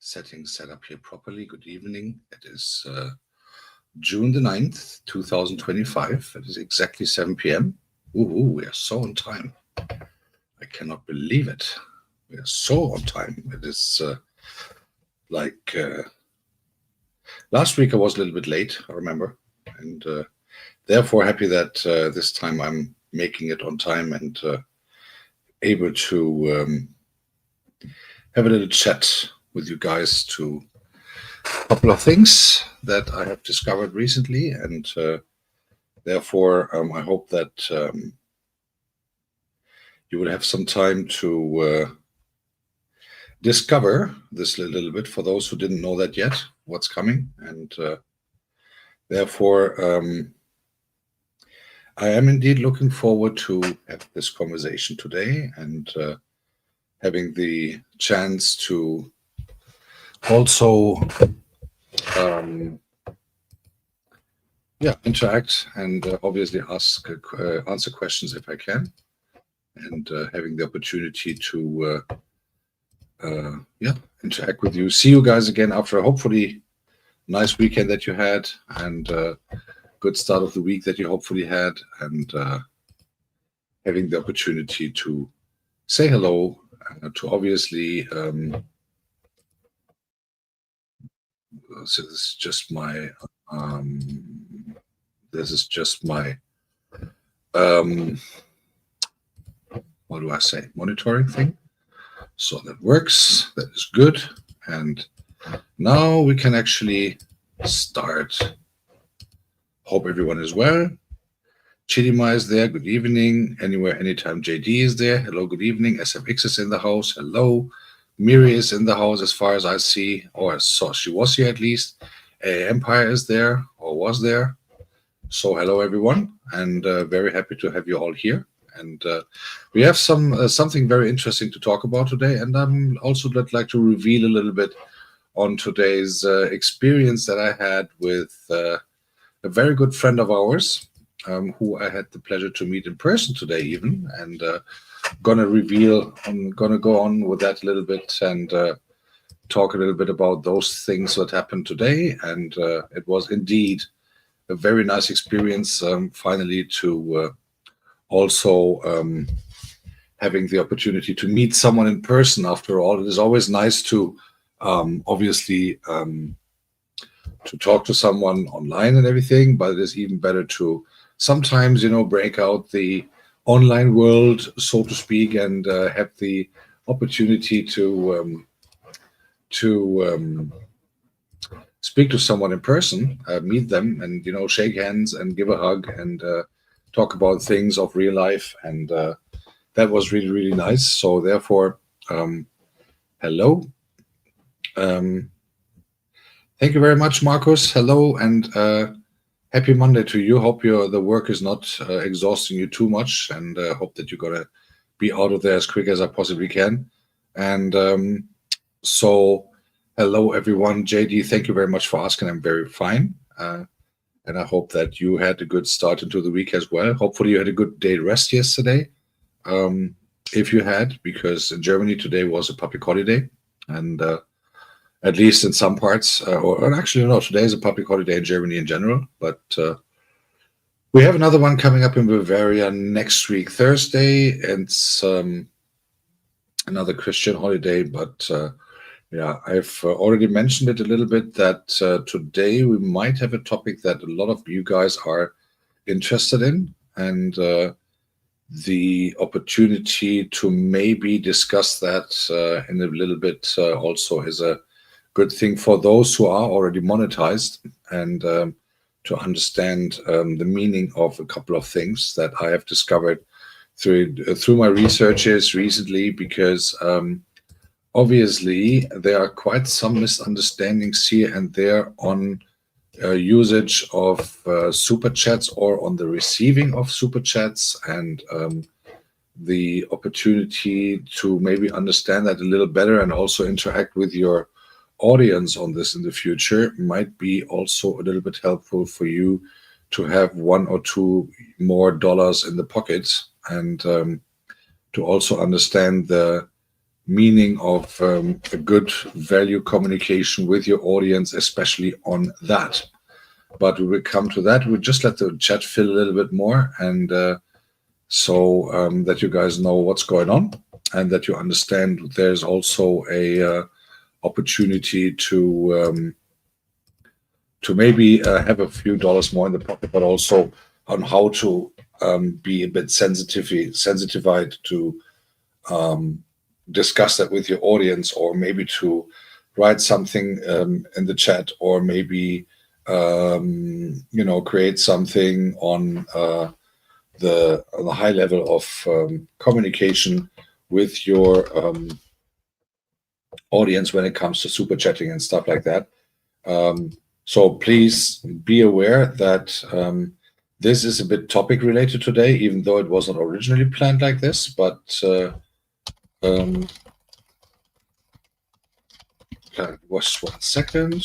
Settings set up here properly. Good evening. It is June the 9th, 2025. It is exactly 7 p.m. Ooh, we are so on time. I cannot believe it. We are so on time. It is like last week I was a little bit late, I remember. And therefore happy that this time I'm making it on time and able to have a little chat with you guys to a couple of things that I have discovered recently, and therefore I hope that you will have some time to discover this a little bit for those who didn't know that yet, what's coming, and therefore I am indeed looking forward to have this conversation today and having the chance to also interact and obviously answer questions if I can, and having the opportunity to interact with you, see you guys again after a hopefully nice weekend that you had, and good start of the week that you hopefully had, and having the opportunity to say hello to obviously so this is just my what do I say, monitoring thing. So that works, that is good, and now we can actually start. Hope everyone is well. Chidima is there, good evening. Anywhere, anytime. JD is there, hello, good evening. SFX is in the house, hello. Miri is in the house as far as I see, or so she was here at least. Empire is there, or was there. So hello everyone, and very happy to have you all here. And we have something very interesting to talk about today, and I'm also like to reveal a little bit on today's experience that I had with a very good friend of ours, who I had the pleasure to meet in person today even, and I'm gonna go on with that a little bit and talk a little bit about those things that happened today. And it was indeed a very nice experience, finally to also having the opportunity to meet someone in person. After all, it is always nice to obviously to talk to someone online and everything, but it is even better to sometimes, break out the online world, so to speak, and have the opportunity to speak to someone in person, meet them, and shake hands and give a hug and talk about things of real life, and that was really, really nice. So therefore, hello. Thank you very much, Marcus. Hello, and happy Monday to you. Hope the work is not exhausting you too much, and hope that you're gonna be out of there as quick as I possibly can. And so, hello everyone. JD, thank you very much for asking. I'm very fine, and I hope that you had a good start into the week as well. Hopefully, you had a good day rest yesterday, if you had, because in Germany today was a public holiday, and at least in some parts, or actually no, today is a public holiday in Germany in general, but we have another one coming up in Bavaria next week, Thursday. It's another Christian holiday, but I've already mentioned it a little bit that today we might have a topic that a lot of you guys are interested in, and the opportunity to maybe discuss that in a little bit also is a good thing for those who are already monetized, and to understand the meaning of a couple of things that I have discovered through my researches recently, because obviously there are quite some misunderstandings here and there on usage of super chats or on the receiving of super chats, and the opportunity to maybe understand that a little better and also interact with your audience on this in the future might be also a little bit helpful for you to have $1 or $2 more in the pocket, and to also understand the meaning of a good value communication with your audience, especially on that. But we will come to that. We'll just let the chat fill a little bit more, and so that you guys know what's going on, and that you understand there's also a opportunity to maybe have a few dollars more in the pocket, but also on how to be a bit sensitivized to discuss that with your audience, or maybe to write something in the chat, or maybe create something on the high level of communication with your audience when it comes to super chatting and stuff like that. So please be aware that this is a bit topic related today, even though it wasn't originally planned like this. But was 1 second.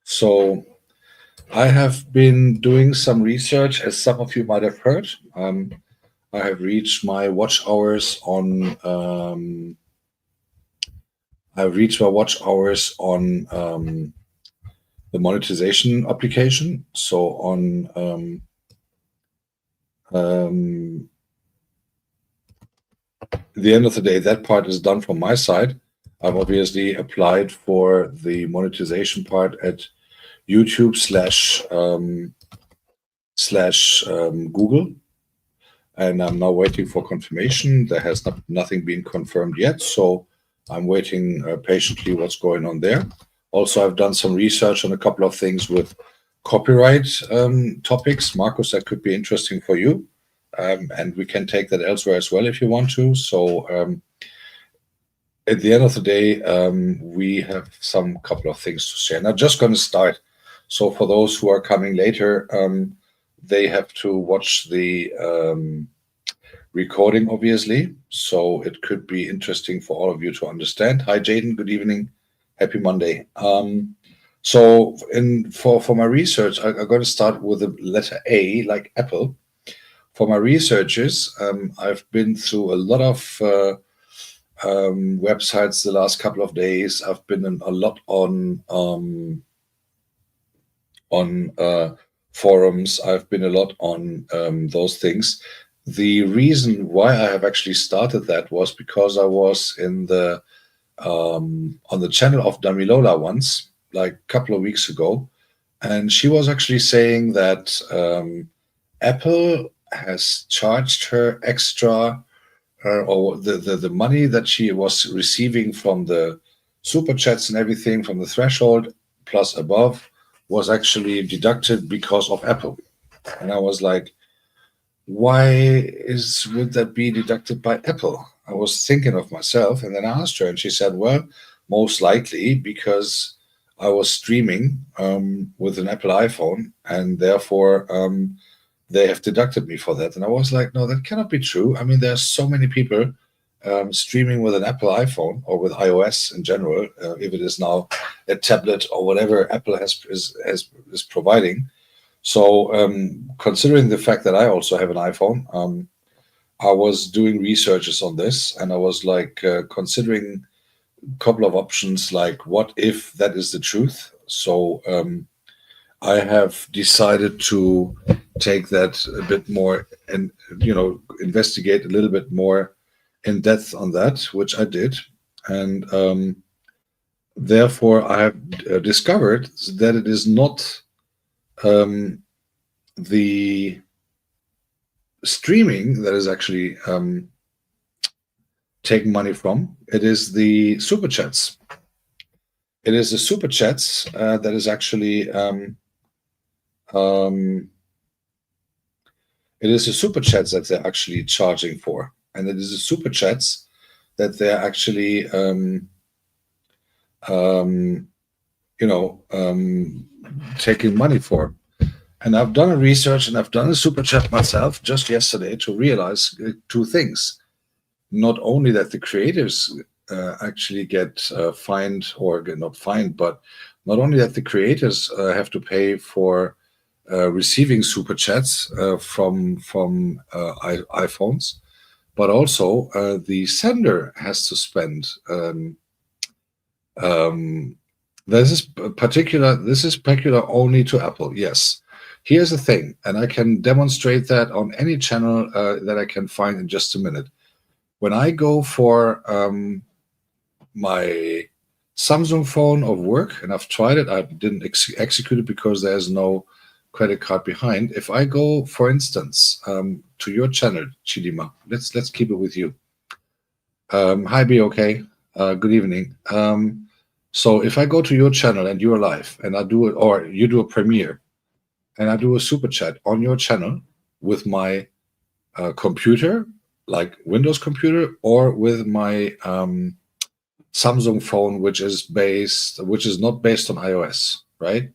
So I have been doing some research, as some of you might have heard. I have reached my watch hours on. The monetization application. So on the end of the day, that part is done from my side. I've obviously applied for the monetization part at YouTube / Google, and I'm now waiting for confirmation. There has nothing been confirmed yet, so I'm waiting patiently what's going on there. Also, I've done some research on a couple of things with copyright topics. Marcus, that could be interesting for you, and we can take that elsewhere as well if you want to. So at the end of the day, we have some couple of things to share. Now, just going to start. So for those who are coming later, they have to watch the recording, obviously. So it could be interesting for all of you to understand. Hi, Jaden. Good evening. Happy Monday. So for my research, I'm going to start with the letter A, like Apple. For my researches, I've been through a lot of websites the last couple of days. I've been a lot on forums. I've been a lot on those things. The reason why I have actually started that was because I was in the on the channel of Damilola once, like a couple of weeks ago, and she was actually saying that Apple has charged her extra, or the money that she was receiving from the super chats and everything, from the threshold plus above, was actually deducted because of Apple. And I was like, why would that be deducted by Apple? I was thinking of myself, and then I asked her, and she said, well, most likely because I was streaming with an Apple iPhone, and therefore they have deducted me for that. And I was like, no, that cannot be true. I mean, there are so many people streaming with an Apple iPhone, or with iOS in general, if it is now a tablet or whatever Apple is providing. So considering the fact that I also have an iPhone, I was doing researches on this, and I was like considering a couple of options, like what if that is the truth. So I have decided to take that a bit more and investigate a little bit more in depth on that, which I did, and therefore I have discovered that it is not the streaming that is actually taking money from. It is the super chats. It is the super chats that is actually it is the super chats that they're actually charging for, and it is the super chats that they're actually taking money for. And I've done a research, and I've done a super chat myself just yesterday to realize two things. Not only that the creators actually get fined, or get not fined, but not only that the creators have to pay for receiving super chats from iPhones, but also the sender has to spend. This is particular only to Apple. Yes. Here's the thing, and I can demonstrate that on any channel that I can find in just a minute. When I go for my Samsung phone of work, and I've tried it, I didn't execute it because there's no credit card behind. If I go, for instance, to your channel, Chidima, let's keep it with you. Hi, BOK. Good evening. So if I go to your channel and you're live, and I do it, or you do a premiere, and I do a super chat on your channel with my computer, like Windows computer, or with my Samsung phone, which is not based on iOS, right?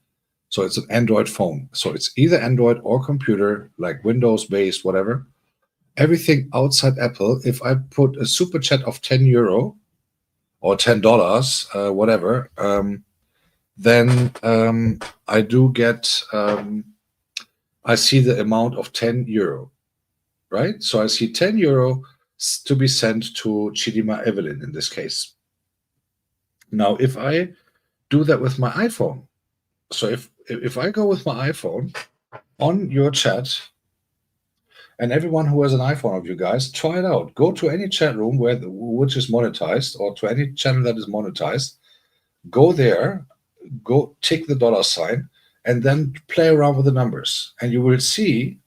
So it's an Android phone. So it's either Android or computer, like Windows based, whatever. Everything outside Apple, if I put a super chat of €10 or $10, whatever, then I do get, I see the amount of €10, right? So I see €10 to be sent to Chidima Evelyn in this case. Now, if I do that with my iPhone, so if I go with my iPhone on your chat, and everyone who has an iPhone of you guys, try it out. Go to any chat room which is monetized, or to any channel that is monetized. Go there, go tick the $sign, and then play around with the numbers. And you will see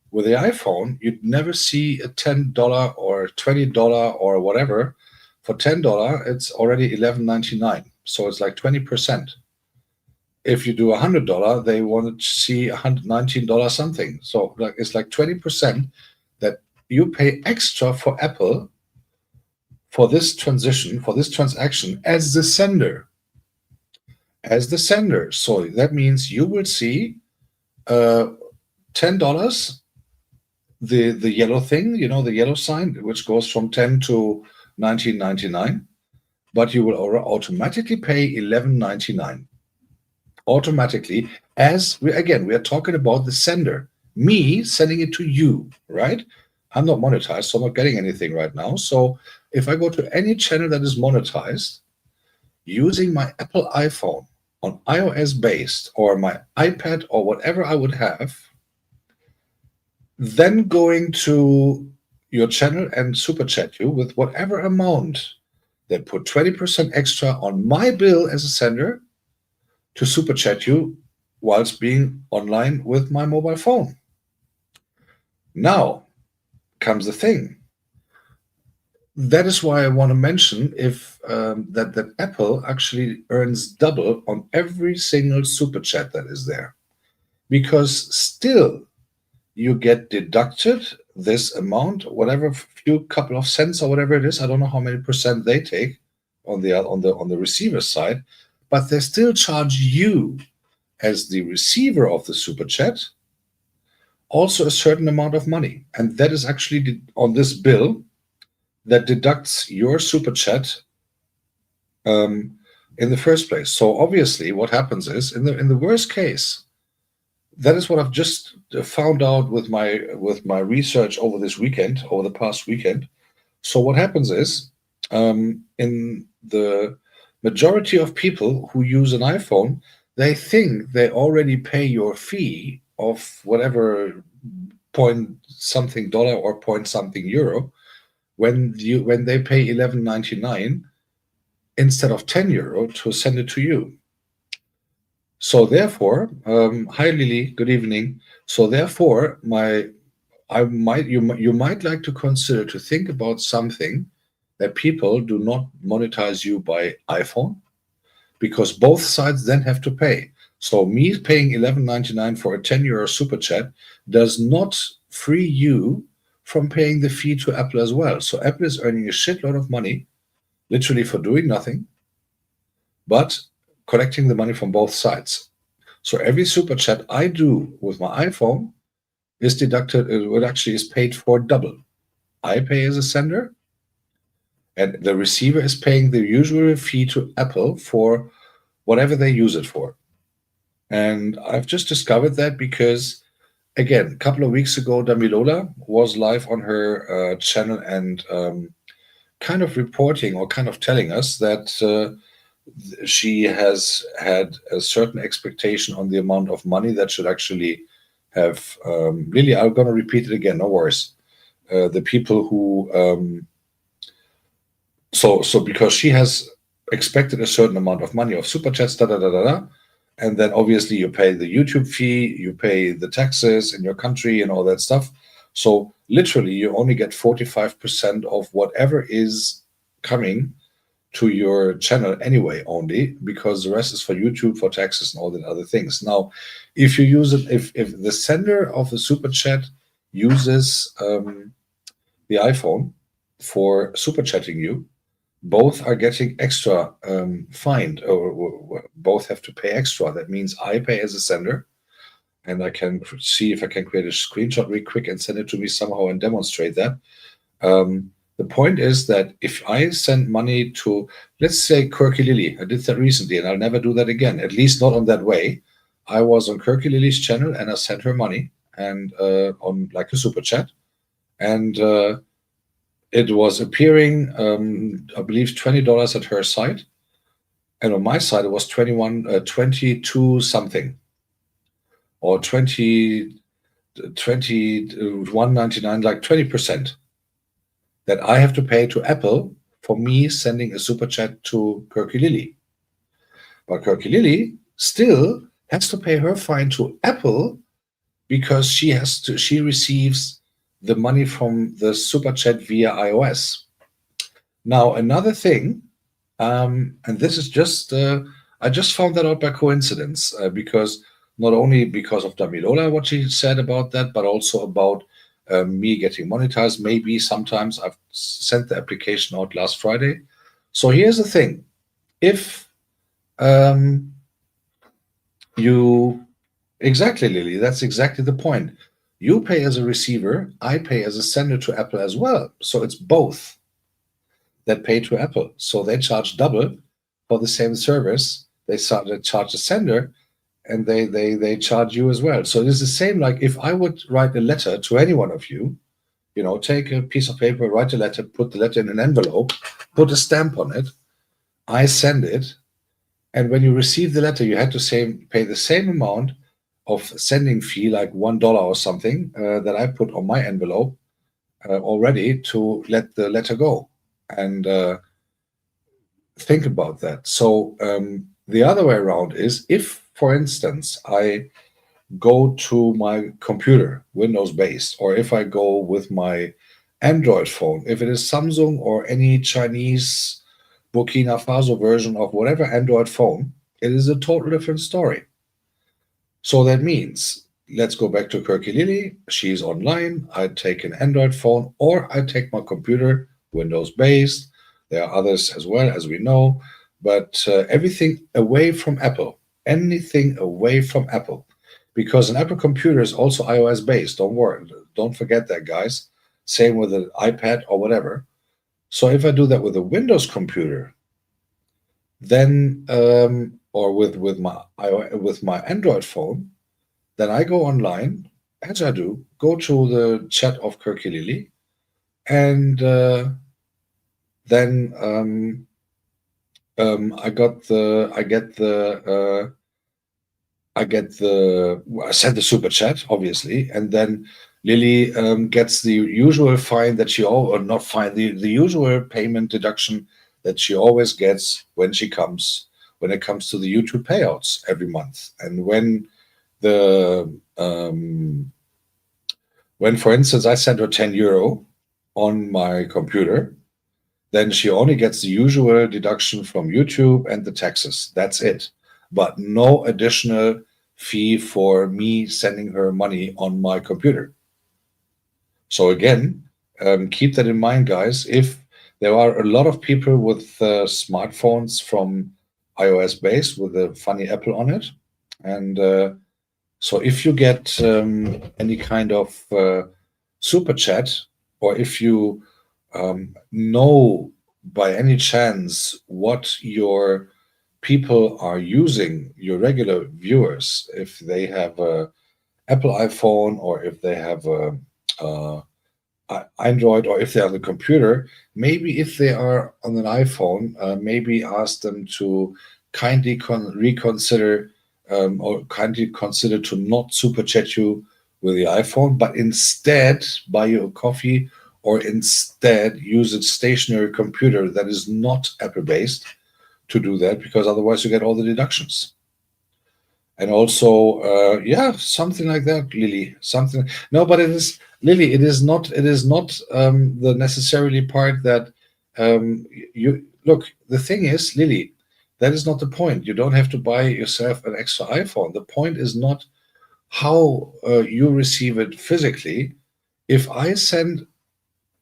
with the iPhone, you'd never see a $10 or $20 or whatever. For $10, it's already $11.99. So it's like 20%. If you do $100, they want to see $119 something. So it's like 20% that you pay extra for Apple for this transaction as the sender. So that means you will see $10, the yellow thing, the yellow sign, which goes from 10 to 19.99, but you will automatically pay $11.99. Automatically, as we are talking about the sender, me sending it to you, right? I'm not monetized, so I'm not getting anything right now. So if I go to any channel that is monetized using my Apple iPhone on iOS based, or my iPad, or whatever I would have, then going to your channel and super chat you with whatever amount, they put 20% extra on my bill as a sender to super chat you whilst being online with my mobile phone. Now comes the thing. That is why I want to mention that Apple actually earns double on every single super chat that is there, because still you get deducted this amount, whatever, few couple of cents or whatever it is. I don't know how many percent they take on the receiver side, but they still charge you as the receiver of the super chat also a certain amount of money, and that is actually on this bill that deducts your super chat in the first place. So obviously, what happens is in the worst case, that is what I've just found out with my research over the past weekend. So what happens is, in the majority of people who use an iPhone, they think they already pay your fee of whatever point something dollar or point something euro when they pay $11.99 instead of €10 to send it to you. So therefore, hi Lily, good evening. So therefore, you might like to consider to think about something that people do not monetize you by iPhone, because both sides then have to pay. So me paying $11.99 for a €10 super chat does not free you from paying the fee to Apple as well. So Apple is earning a shitload of money, literally for doing nothing, but collecting the money from both sides. So every super chat I do with my iPhone is deducted, it actually is paid for double. I pay as a sender, and the receiver is paying the usual fee to Apple for whatever they use it for. And I've just discovered that because, again, a couple of weeks ago, Damilola was live on her channel and kind of reporting or kind of telling us that she has had a certain expectation on the amount of money that should actually have. Lily, I'm going to repeat it again, no worries. The people who so because she has expected a certain amount of money of super chats, da da da da da, and then obviously you pay the YouTube fee, you pay the taxes in your country and all that stuff. So literally, you only get 45% of whatever is coming to your channel anyway, only because the rest is for YouTube, for taxes, and all the other things. Now, if you use it, if the sender of the super chat uses the iPhone for super chatting you, both are getting extra fined, or both have to pay extra. That means I pay as a sender, and I can see if I can create a screenshot real quick and send it to me somehow and demonstrate that. The point is that if I send money to, let's say, Quirky Lily, I did that recently, and I'll never do that again, at least not on that way. I was on Quirky Lily's channel, and I sent her money, and on like a super chat, and it was appearing, I believe, $20 at her side, and on my side it was 22 something, or 21.99, like 20%. That I have to pay to Apple for me sending a super chat to Quirky Lily. But Quirky Lily still has to pay her fine to Apple because she receives the money from the super chat via iOS. Now, another thing, and this is just, I just found that out by coincidence, because not only because of Damilola, what she said about that, but also about me getting monetized. Maybe sometimes I've sent the application out last Friday. So here's the thing. If exactly, Lily, that's exactly the point. You pay as a receiver, I pay as a sender to Apple as well. So it's both that pay to Apple. So they charge double for the same service. They charge the sender, and they charge you as well. So it is the same. Like if I would write a letter to any one of you, take a piece of paper, write a letter, put the letter in an envelope, put a stamp on it, I send it, and when you receive the letter, you had to pay the same amount of sending fee, like $1 or something, that I put on my envelope already to let the letter go. And think about that. So the other way around is if, for instance, I go to my computer, Windows based, or if I go with my Android phone, if it is Samsung or any Chinese Burkina Faso version of whatever Android phone, it is a total different story. So that means, let's go back to Quirky Lily. She's online. I take an Android phone, or I take my computer, Windows based. There are others as well, as we know, but everything away from Apple, anything away from Apple, because an Apple computer is also iOS based. Don't worry, don't forget that, guys. Same with an iPad or whatever. So if I do that with a Windows computer, then or with my Android phone, then I go online, as I do, go to the chat of Quirky Lily, and then I send the super chat, obviously, and then Lily gets the usual fine that she or not fine, the usual payment deduction that she always gets when it comes to the YouTube payouts every month. And when for instance, I send her €10 on my computer, then she only gets the usual deduction from YouTube and the taxes. That's it. But no additional fee for me sending her money on my computer. So again, keep that in mind, guys. If there are a lot of people with smartphones from iOS base with a funny Apple on it, and so if you get any kind of super chat, or if you know by any chance what your people are using, your regular viewers, if they have a Apple iPhone, or if they have a Android, or if they're on the computer, maybe if they are on an iPhone, maybe ask them to kindly reconsider, or kindly consider to not super chat you with the iPhone, but instead buy you a coffee, or instead use a stationary computer that is not Apple based to do that, because otherwise you get all the deductions. And also, yeah, something like that, Lily. Something. No, but it is, Lily. It is not. It is not the necessarily part that you look. The thing is, Lily, that is not the point. You don't have to buy yourself an extra iPhone. The point is not how you receive it physically. If I send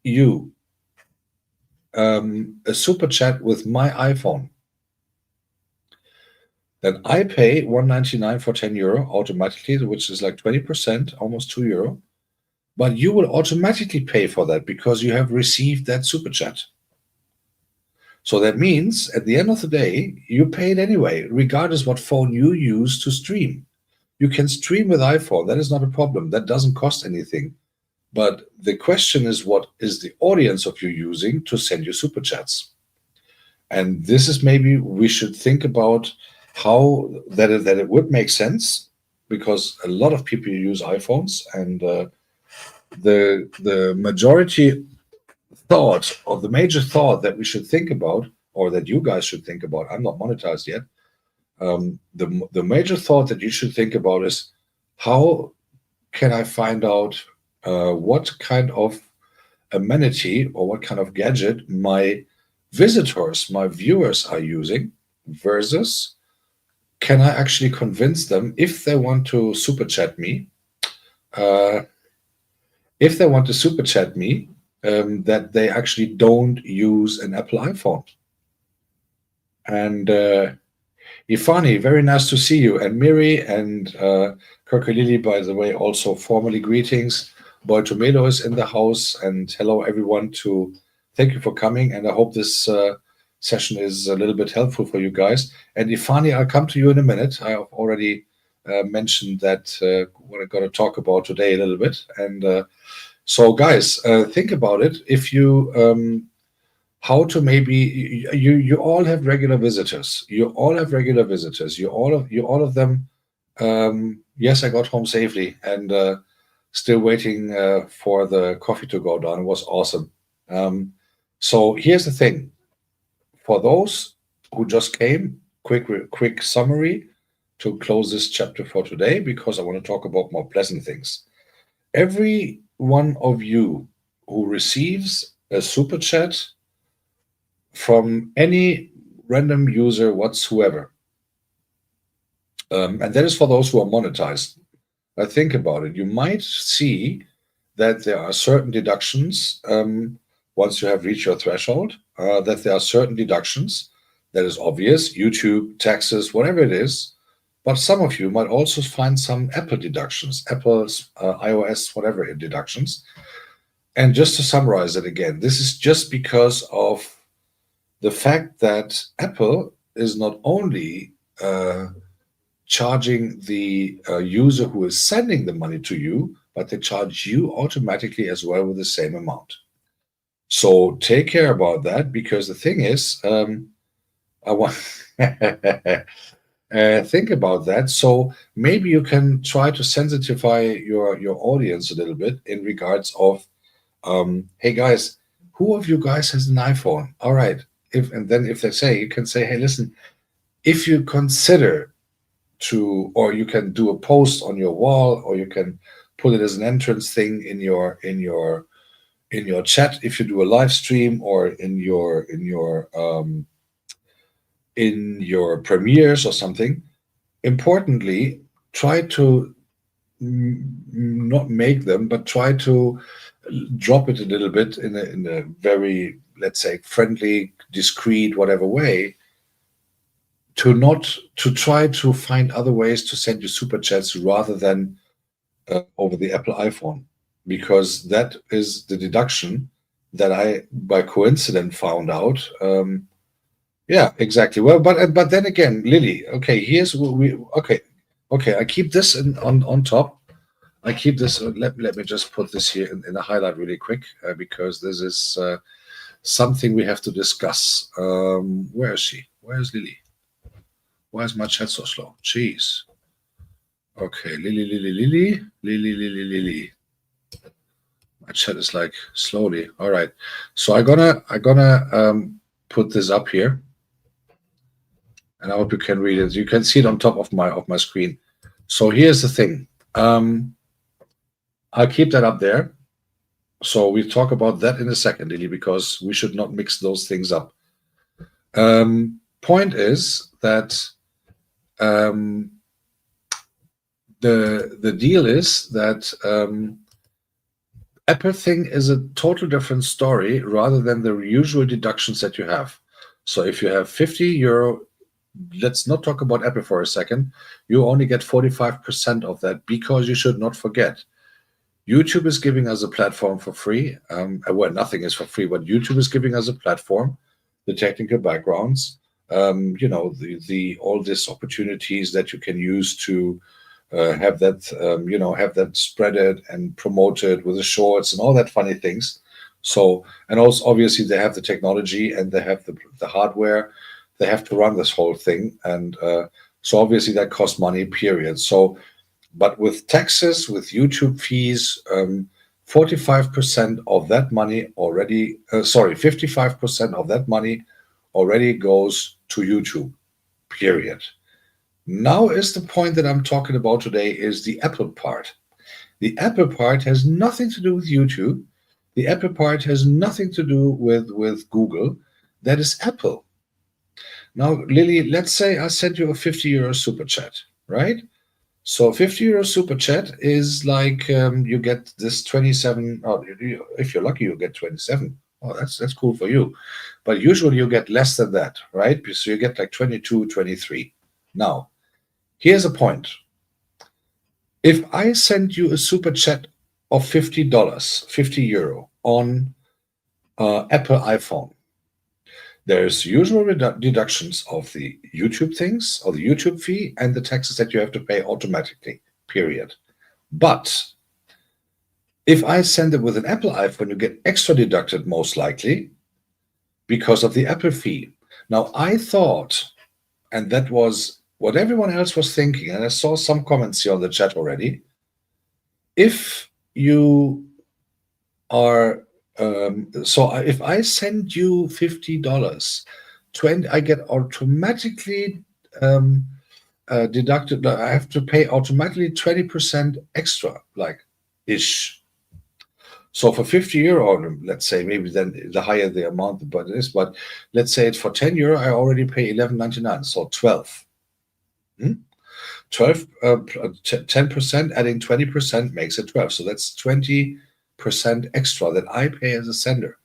you a super chat with my iPhone, then I pay 199 for 10 euro automatically, which is like 20%, almost 2 euro. But you will automatically pay for that because you have received that super chat. So that means at the end of the day, you pay it anyway, regardless what phone you use to stream. You can stream with iPhone. That is not a problem. That doesn't cost anything. But the question is, what is the audience of you using to send you super chats? And this is, maybe we should think about how that it would make sense, because a lot of people use iPhones, and the majority thought, or the major thought that we should think about, or that you guys should think about, I'm not monetized yet. The major thought that you should think about is, how can I find out what kind of amenity or what kind of gadget my visitors, my viewers are using, versus can I actually convince them, if they want to super chat me, uh, that they actually don't use an Apple iPhone. And Ifani, very nice to see you. And Miri and Kirkalili, by the way, also formally greetings. Boy Tomato is in the house, and hello everyone. Thank you for coming, and I hope this session is a little bit helpful for you guys. And Ifani, I'll come to you in a minute. I have already mentioned that what I'm going to talk about today a little bit. And so, guys, think about it. If you how to, maybe you all have regular visitors. You all have regular visitors. You all of them. Yes, I got home safely, and still waiting for the coffee to go down. It was awesome. So here's the thing: for those who just came, quick summary to close this chapter for today, because I want to talk about more pleasant things. Every one of you who receives a super chat from any random user whatsoever, and that is for those who are monetized. Think about it. You might see that there are certain deductions once you have reached your threshold, that there are certain deductions. That is obvious: YouTube, taxes, whatever it is. But some of you might also find some Apple deductions, Apple's iOS, whatever deductions. And just to summarize it again, this is just because of the fact that Apple is not only charging the user who is sending the money to you, but they charge you automatically as well with the same amount. So take care about that, because the thing is, I want think about that. So maybe you can try to sensitize your audience a little bit in regards of, hey guys, who of you guys has an iPhone? All right. And then if they say, you can say, hey, listen, if you consider to, or you can do a post on your wall, or you can put it as an entrance thing in your chat, if you do a live stream, or in your premieres or something. Importantly, try to not make them, but try to drop it a little bit in a very, let's say, friendly, discreet, whatever way, to try to find other ways to send you super chats rather than over the Apple iPhone, because that is the deduction that I by coincidence found out. Yeah, exactly. Well, but then again, Lily. Okay, here's what we. Okay. I keep this on top. I keep this. Let me just put this here in a highlight really quick because this is something we have to discuss. Where is she? Where is Lily? Why is my chat so slow? Jeez. Okay, Lily. My chat is like slowly. All right. So I gonna put this up here, and I hope you can read it. You can see it on top of my screen. So here's the thing. I'll keep that up there. So we'll talk about that in a second, Lily, because we should not mix those things up. Point is that the deal is that Apple thing is a total different story rather than the usual deductions that you have. So if you have 50 euro, let's not talk about Apple for a second. You only get 45% of that because you should not forget. YouTube is giving us a platform for free. Well, nothing is for free, but YouTube is giving us a platform, the technical backgrounds, the all these opportunities that you can use to have that have that spreaded and promoted with the shorts and all that funny things. So, and also obviously they have the technology and they have the hardware. They have to run this whole thing, and so obviously that costs money. Period. So, but with taxes, with YouTube fees, 45% of that money already, 55% of that money already goes to YouTube. Period. Now is the point that I'm talking about today is the Apple part. The Apple part has nothing to do with YouTube. The Apple part has nothing to do with Google. That is Apple. Now, Lily, let's say I sent you a 50 euro super chat, right? So 50 euro super chat is like you get this 27. Oh, if you're lucky, you get 27. Oh, that's cool for you. But usually you get less than that, right? So you get like 22, 23. Now, here's a point. If I send you a super chat of $50, 50 euro on Apple iPhone, there's usual deductions of the YouTube things, or the YouTube fee, and the taxes that you have to pay automatically, period. But if I send it with an Apple iPhone, you get extra deducted most likely because of the Apple fee. Now, I thought, and that was what everyone else was thinking, and I saw some comments here on the chat already. If you are so if I send you $50, I get automatically deducted. I have to pay automatically 20% extra, like ish. So for 50 euro, let's say maybe then the higher the amount, but it is. But let's say it's for 10 euro, I already pay 11.99, so 12. 12, 10% adding 20% makes it 12. So that's 20% extra that I pay as a sender.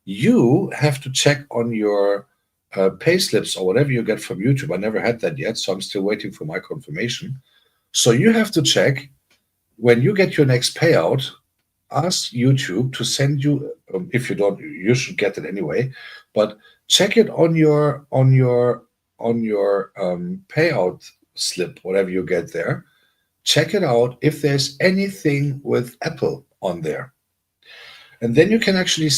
You have to check on your pay slips or whatever you get from YouTube. I never had that yet, so I'm still waiting for my confirmation. So you have to check when you get your next payout. Ask YouTube to send you. If you don't, you should get it anyway. But check it on your payout slip, whatever you get there. Check it out if there's anything with Apple on there. And then you can actually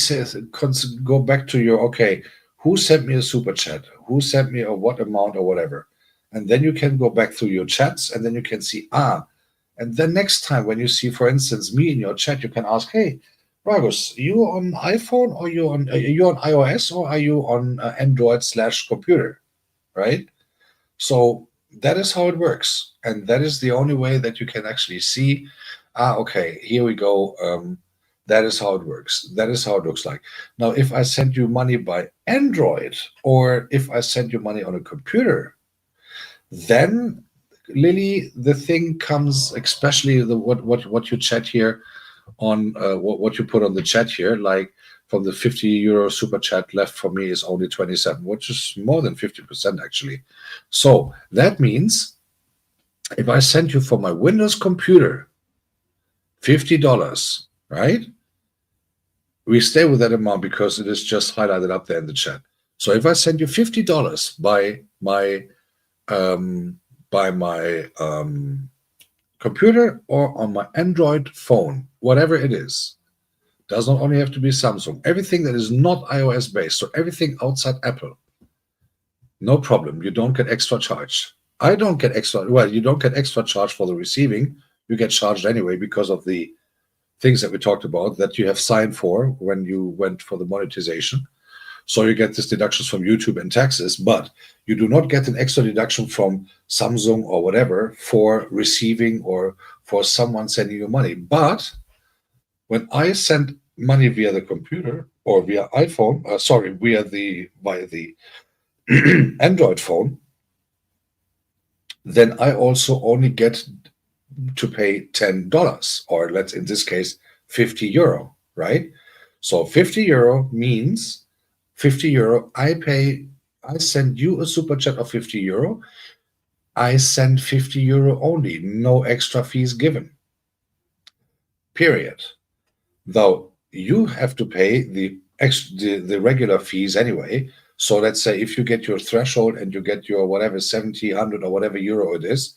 go back to your, okay, who sent me a super chat? Who sent me a what amount or whatever? And then you can go back through your chats and then you can see, and then next time when you see, for instance, me in your chat, you can ask, hey, Ragus, are you on iPhone or are you on iOS or are you on Android/computer, right? So that is how it works. And that is the only way that you can actually see, okay, here we go. That is how it works. That is how it looks like. Now, if I send you money by Android or if I send you money on a computer, then Lily, the thing comes, especially what you chat here on what you put on the chat here, like from the 50 euro super chat left for me is only 27, which is more than 50% actually. So that means if I send you for my Windows computer $50, right? We stay with that amount because it is just highlighted up there in the chat. So if I send you $50 by my computer or on my Android phone, whatever it is, does not only have to be Samsung, everything that is not iOS based, so everything outside Apple, no problem. You don't get extra charge. I don't get extra, well, you don't get extra charge for the receiving. You get charged anyway because of the things that we talked about that you have signed for when you went for the monetization. So you get this deductions from YouTube and taxes, but you do not get an extra deduction from Samsung or whatever for receiving or for someone sending you money. But when I send money via the computer or via iPhone, via the Android phone, then I also only get to pay $10, or let's in this case €50, right? So €50 means €50. I send you a super chat of €50. I send €50 only, no extra fees given. Period. Though you have to pay the regular fees anyway. So let's say if you get your threshold and you get your whatever 70, 100 or whatever euro it is,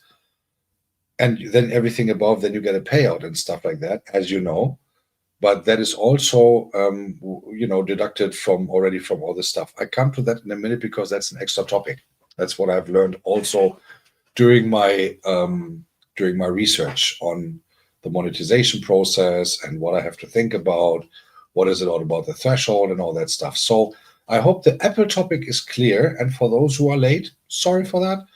and then everything above, then you get a payout and stuff like that, as you know. But that is also, deducted from all this stuff. I come to that in a minute because that's an extra topic. That's what I've learned also during my research on the monetization process and what I have to think about. What is it all about the threshold and all that stuff? So I hope the Apple topic is clear. And for those who are late, sorry for that.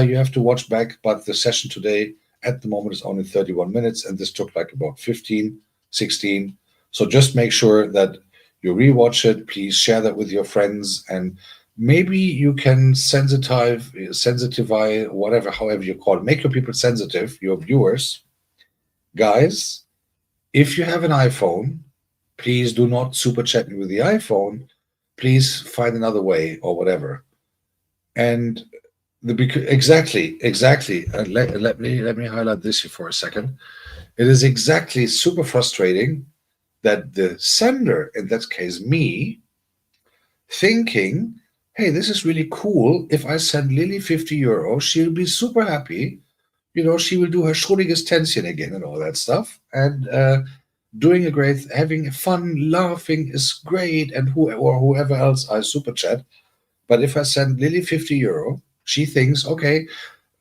You have to watch back, but the session today at the moment is only 31 minutes, and this took like about 15, 16. So just make sure that you rewatch it. Please share that with your friends, and maybe you can sensitize, whatever, however you call it. Make your people sensitive, your viewers. Guys, if you have an iPhone, please do not super chat me with the iPhone. Please find another way or whatever. And exactly. Let me highlight this here for a second. It is exactly super frustrating that the sender, in that case me, thinking, hey, this is really cool. If I send Lily €50, she'll be super happy. She will do her Schrödinger's tension again and all that stuff. And having fun, laughing is great. And whoever else I super chat. But if I send Lily €50, she thinks, okay,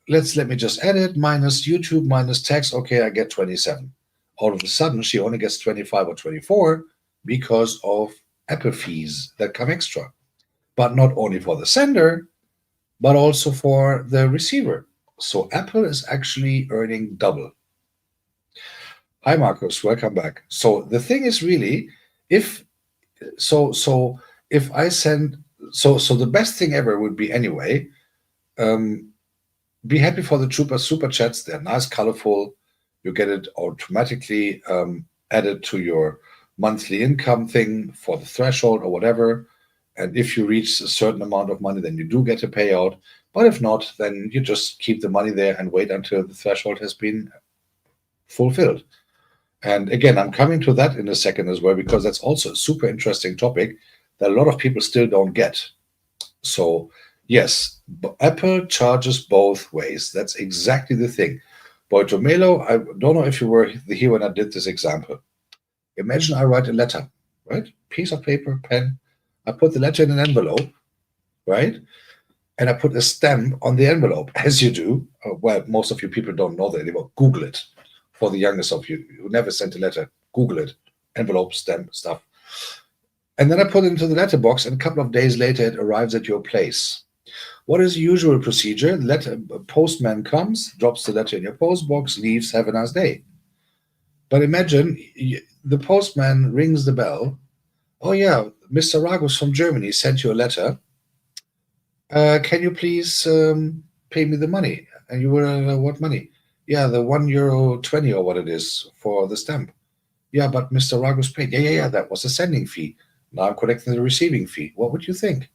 let me just add it, minus YouTube, minus tax. Okay, I get 27. All of a sudden, she only gets 25 or 24 because of Apple fees that come extra. But not only for the sender, but also for the receiver. So Apple is actually earning double. Hi, Marcus. Welcome back. So the thing is really, if I send, the best thing ever would be anyway, be happy for the super chats. They're nice, colorful. You get it automatically added to your monthly income thing for the threshold or whatever. And if you reach a certain amount of money, then you do get a payout. But if not, then you just keep the money there and wait until the threshold has been fulfilled. And again, I'm coming to that in a second as well, because that's also a super interesting topic that a lot of people still don't get. So yes, Apple charges both ways. That's exactly the thing. Boitomelo, I don't know if you were here when I did this example. Imagine I write a letter, right? Piece of paper, pen. I put the letter in an envelope, right? And I put a stamp on the envelope, as you do. Well, most of you people don't know that anymore. Google it. For the youngest of you who never sent a letter, Google it. Envelope, stamp, stuff. And then I put it into the letterbox, and a couple of days later, it arrives at your place. What is the usual procedure? A postman comes, drops the letter in your postbox, leaves, have a nice day. But imagine the postman rings the bell. Oh yeah, Mr. Ragus from Germany sent you a letter. Can you please pay me the money? And you were, what money? Yeah, the €1.20 or what it is for the stamp. Yeah, but Mr. Ragus paid. Yeah, that was the sending fee. Now I'm collecting the receiving fee. What would you think?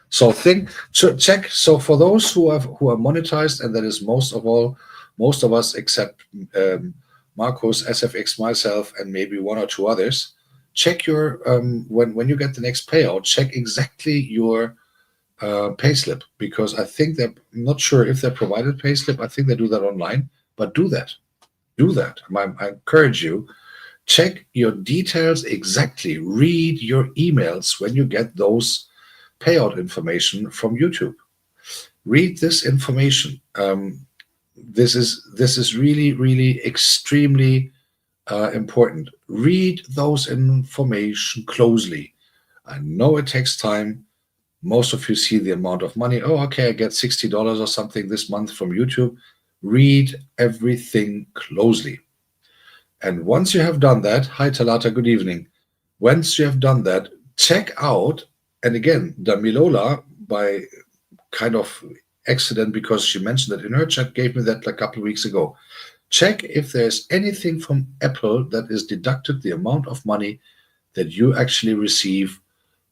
So check. So for those who are monetized, and that is most of us except Marcos, SFX, myself, and maybe one or two others, check your when you get the next payout, check exactly your payslip, because I think I'm not sure if they provided payslip. I think they do that online, but do that. Do that. I encourage you. Check your details exactly. Read your emails when you get those payout information from YouTube. Read this information. This is really, really extremely important. Read those information closely. I know it takes time. Most of you see the amount of money. Oh, okay, I get $60 or something this month from YouTube. Read everything closely. And once you have done that, hi Talata, good evening. Once you have done that, check out, and again, Damilola, by kind of accident, because she mentioned it in her chat, gave me that a couple of weeks ago. Check if there's anything from Apple that is deducted the amount of money that you actually receive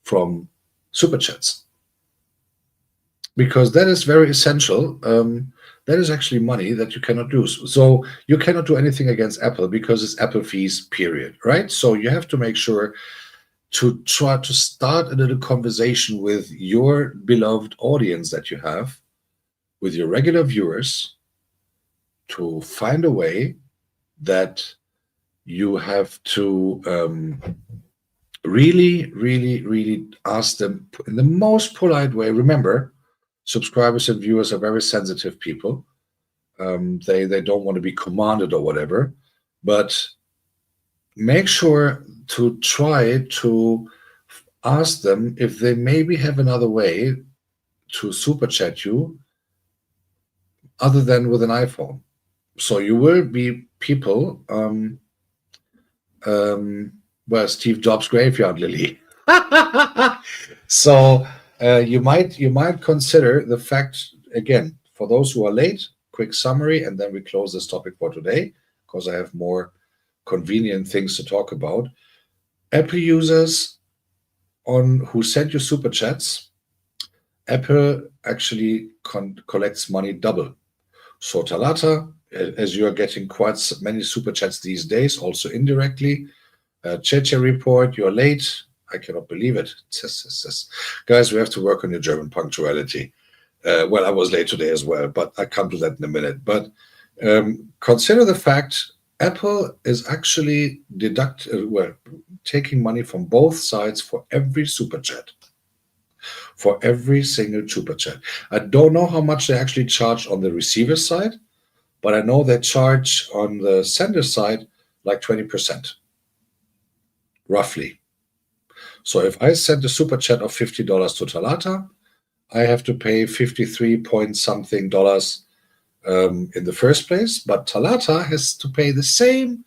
from super chats, because that is very essential. That is actually money that you cannot lose. So you cannot do anything against Apple because it's Apple fees, period, right? So you have to make sure to try to start a little conversation with your beloved audience that you have, with your regular viewers, to find a way that you have to really, really, really ask them in the most polite way. Remember, subscribers and viewers are very sensitive people. They don't want to be commanded or whatever, but make sure to try to ask them if they maybe have another way to super chat you other than with an iPhone. So you will be people, well, Steve Jobs graveyard, Lily. So you might consider the fact, again, for those who are late, quick summary, and then we close this topic for today because I have more convenient things to talk about. Apple users who send you super chats, Apple actually collects money double. So Talata, as you are getting quite many super chats these days, also indirectly. Cheche report, you're late. I cannot believe it. Guys, we have to work on your German punctuality. Well, I was late today as well, but I come to that in a minute. But consider the fact Apple is actually taking money from both sides for every super chat. For every single super chat. I don't know how much they actually charge on the receiver side, but I know they charge on the sender side like 20%, roughly. So if I send a super chat of $50 to Talata, I have to pay 53 point something dollars in the first place, but Talata has to pay the same,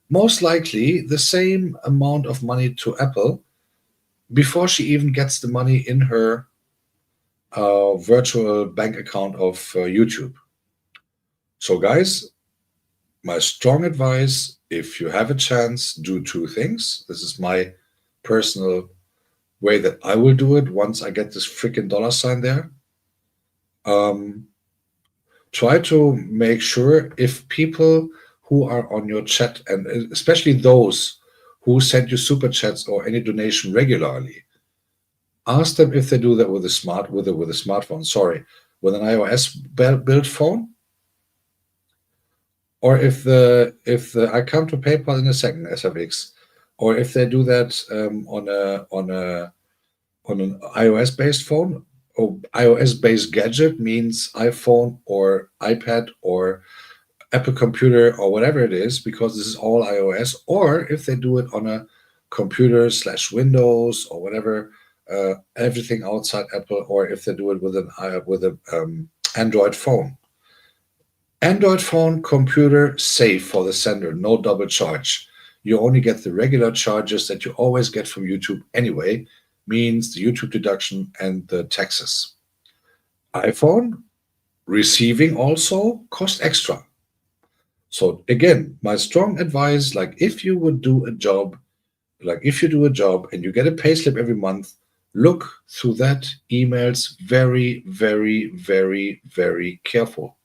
most likely the same amount of money to Apple before she even gets the money in her virtual bank account of YouTube. So guys, my strong advice, if you have a chance, do two things. This is my personal way that I will do it once I get this freaking dollar sign there. Try to make sure if people who are on your chat, and especially those who send you super chats or any donation regularly, ask them if they do that with a smartphone. Sorry, with an iOS built phone, or if I come to PayPal in a second, SFX, or if they do that on an iOS based phone. Or iOS based gadget means iPhone or iPad or Apple computer or whatever it is, because this is all iOS. Or if they do it on a computer / Windows or whatever, everything outside Apple, or if they do it with an Android phone. Android phone, computer, safe for the sender, no double charge. You only get the regular charges that you always get from YouTube anyway, means the YouTube deduction and the taxes. iPhone, receiving also cost extra. So again, my strong advice, like if you do a job and you get a payslip every month, look through that emails very, very, very, very careful.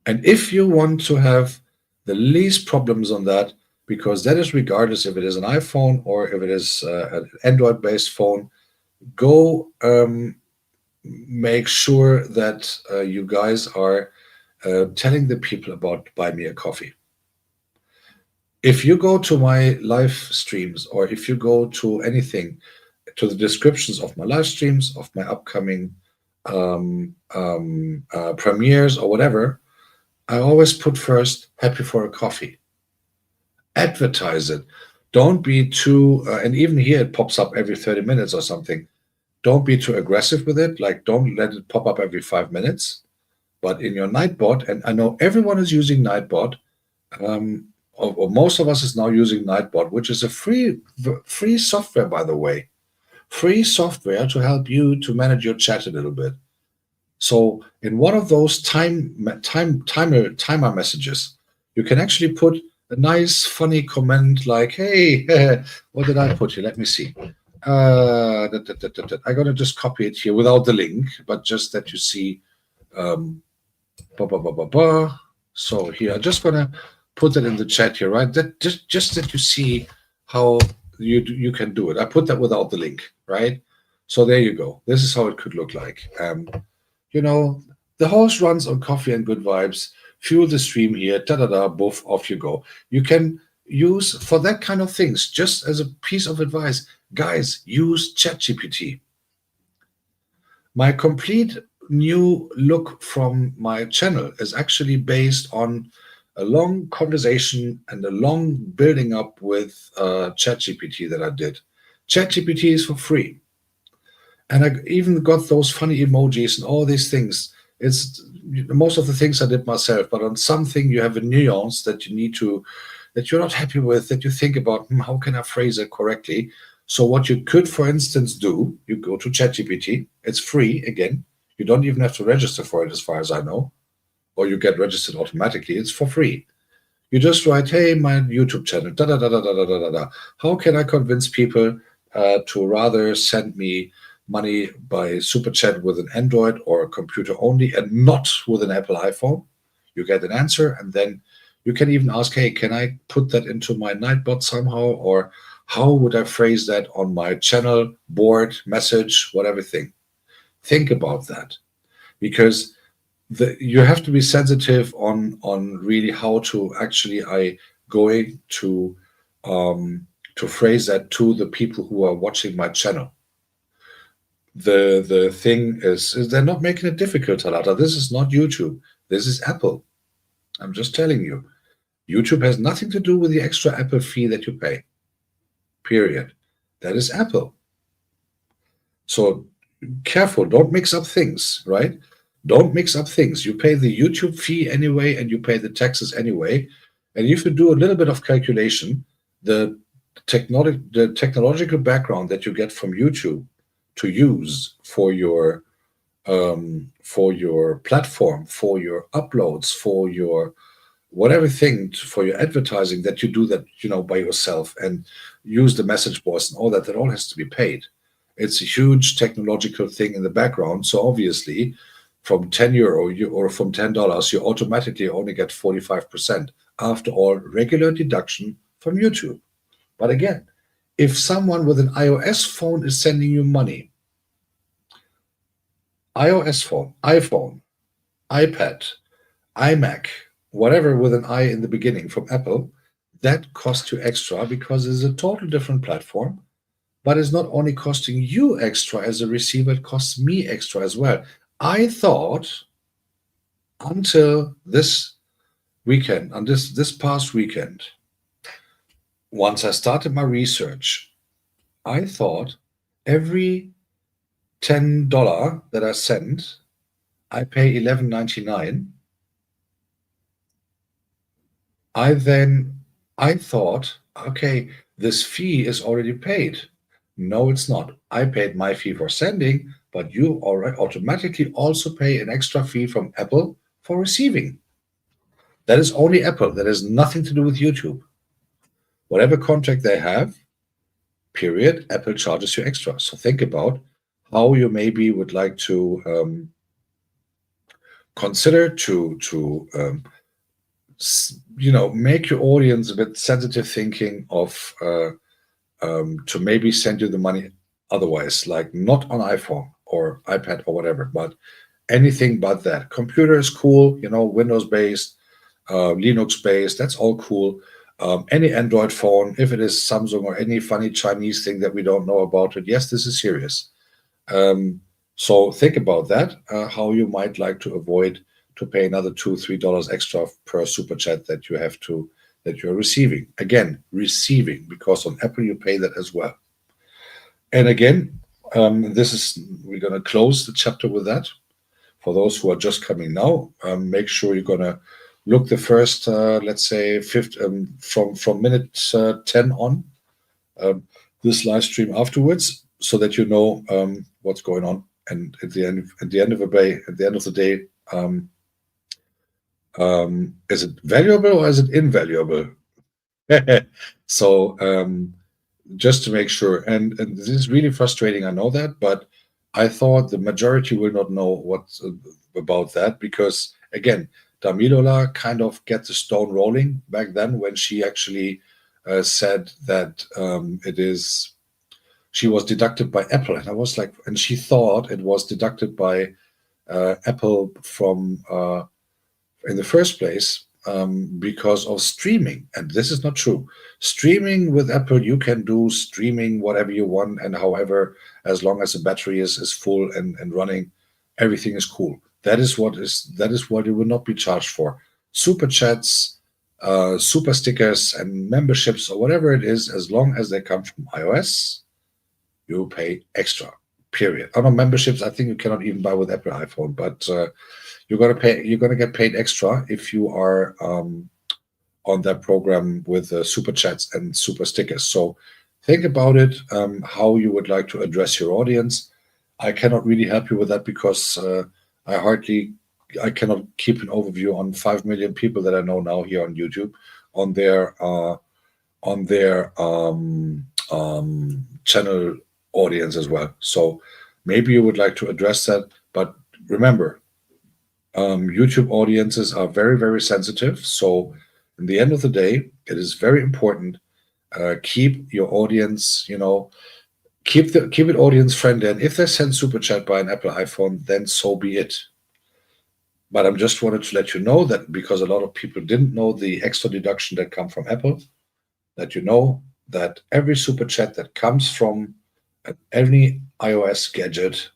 And if you want to have the least problems on that, because that is regardless if it is an iPhone or if it is an Android-based phone. Go make sure that you guys are telling the people about Buy Me a Coffee. If you go to my live streams, or if you go to anything, to the descriptions of my live streams, of my upcoming premieres or whatever, I always put first, happy for a coffee. Advertise it. Don't be too, and even here it pops up every 30 minutes or something. Don't be too aggressive with it. Like, don't let it pop up every 5 minutes. But in your Nightbot, and I know everyone is using Nightbot, or most of us is now using Nightbot, which is a free software, by the way. Free software to help you to manage your chat a little bit. So in one of those timer messages, you can actually put a nice, funny comment like, hey, what did I put here? Let me see. I'm going to just copy it here without the link, but just that you see. So here, I'm just going to put that in the chat here, right? That just that you see how you can do it. I put that without the link, right? So there you go. This is how it could look like. The horse runs on coffee and good vibes. Fuel the stream here. Both off you go. You can use for that kind of things. Just as a piece of advice, guys, use ChatGPT. My complete new look from my channel is actually based on a long conversation and a long building up with ChatGPT that I did. ChatGPT is for free. And I even got those funny emojis and all these things. It's most of the things I did myself, but on something you have a nuance that you need to, that you're not happy with, that you think about, how can I phrase it correctly? So what you could, for instance, do, you go to ChatGPT. It's free, again. You don't even have to register for it as far as I know, or you get registered automatically. It's for free. You just write, hey, my YouTube channel, How can I convince people to rather send me money by super chat with an Android or a computer only and not with an Apple iPhone? You get an answer, and then you can even ask, hey, can I put that into my Nightbot somehow? Or how would I phrase that on my channel, board, message, whatever thing? Think about that, because you have to be sensitive on really how to actually going to phrase that to the people who are watching my channel. The thing is they're not making it difficult, Talata. This is not YouTube. This is Apple. I'm just telling you. YouTube has nothing to do with the extra Apple fee that you pay. Period. That is Apple. So careful. Don't mix up things, right? Don't mix up things. You pay the YouTube fee anyway, and you pay the taxes anyway. And if you do a little bit of calculation, the technological background that you get from YouTube to use for your platform, for your uploads, for your whatever thing, for your advertising that you do that by yourself and use the message boards and all that all has to be paid. It's a huge technological thing in the background. So obviously, from €10 or from $10, you automatically only get 45%. After all, regular deduction from YouTube. But again, if someone with an iOS phone is sending you money, iOS phone, iPhone, iPad, iMac, whatever with an I in the beginning from Apple, that costs you extra because it's a total different platform. But it's not only costing you extra as a receiver, it costs me extra as well. I thought until this weekend, on this past weekend, once I started my research, I thought every $10 that I send, I pay $11.99. I thought, okay, this fee is already paid. No, it's not. I paid my fee for sending, but you automatically also pay an extra fee from Apple for receiving. That is only Apple. That has nothing to do with YouTube. Whatever contract they have, period, Apple charges you extra. So think about how you maybe would like to consider to make your audience a bit sensitive thinking of to maybe send you the money otherwise, like not on iPhone or iPad or whatever, but anything but that. Computer is cool, Windows based, Linux based, that's all cool. Any Android phone, if it is Samsung or any funny Chinese thing that we don't know about it, yes, this is serious. So think about that, how you might like to avoid to pay another $2-3 extra per super chat that you're receiving. Again, receiving, because on Apple you pay that as well. And again, we're going to close the chapter with that. For those who are just coming now, make sure you're going to look the first, let's say, from minute 10 on this live stream afterwards, so that you know what's going on. And at the end of the day, is it valuable or is it invaluable? So just to make sure, and this is really frustrating, I know that, but I thought the majority will not know what's about that, because again, Damilola kind of get the stone rolling back then when she actually said that she was deducted by Apple, and I was like, and she thought it was deducted by Apple from in the first place because of streaming, and this is not true. Streaming with Apple, you can do streaming whatever you want and however, as long as the battery is full and running, everything is cool. That is what you will not be charged for. Super chats, super stickers, and memberships, or whatever it is, as long as they come from iOS, you pay extra. Period. Oh no, memberships, I think you cannot even buy with Apple iPhone, but you're gonna get paid extra if you are on that program with super chats and super stickers. So think about it, how you would like to address your audience. I cannot really help you with that because I cannot keep an overview on 5 million people that I know now here on YouTube on their channel audience as well. So maybe you would like to address that, but remember, YouTube audiences are very, very sensitive. So in the end of the day, it is very important. Keep your audience, keep it audience friendly. And if they send super chat by an Apple iPhone, then so be it. But I just wanted to let you know that, because a lot of people didn't know the extra deduction that come from Apple, that you know that every super chat that comes from any iOS gadget,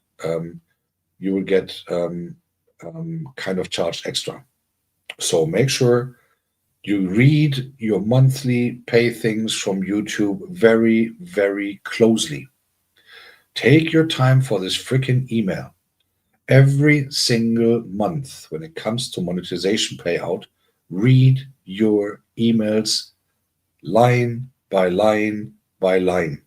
you will get kind of charged extra. So make sure you read your monthly pay things from YouTube very, very closely. Take your time for this freaking email. Every single month, when it comes to monetization payout, read your emails line by line by line.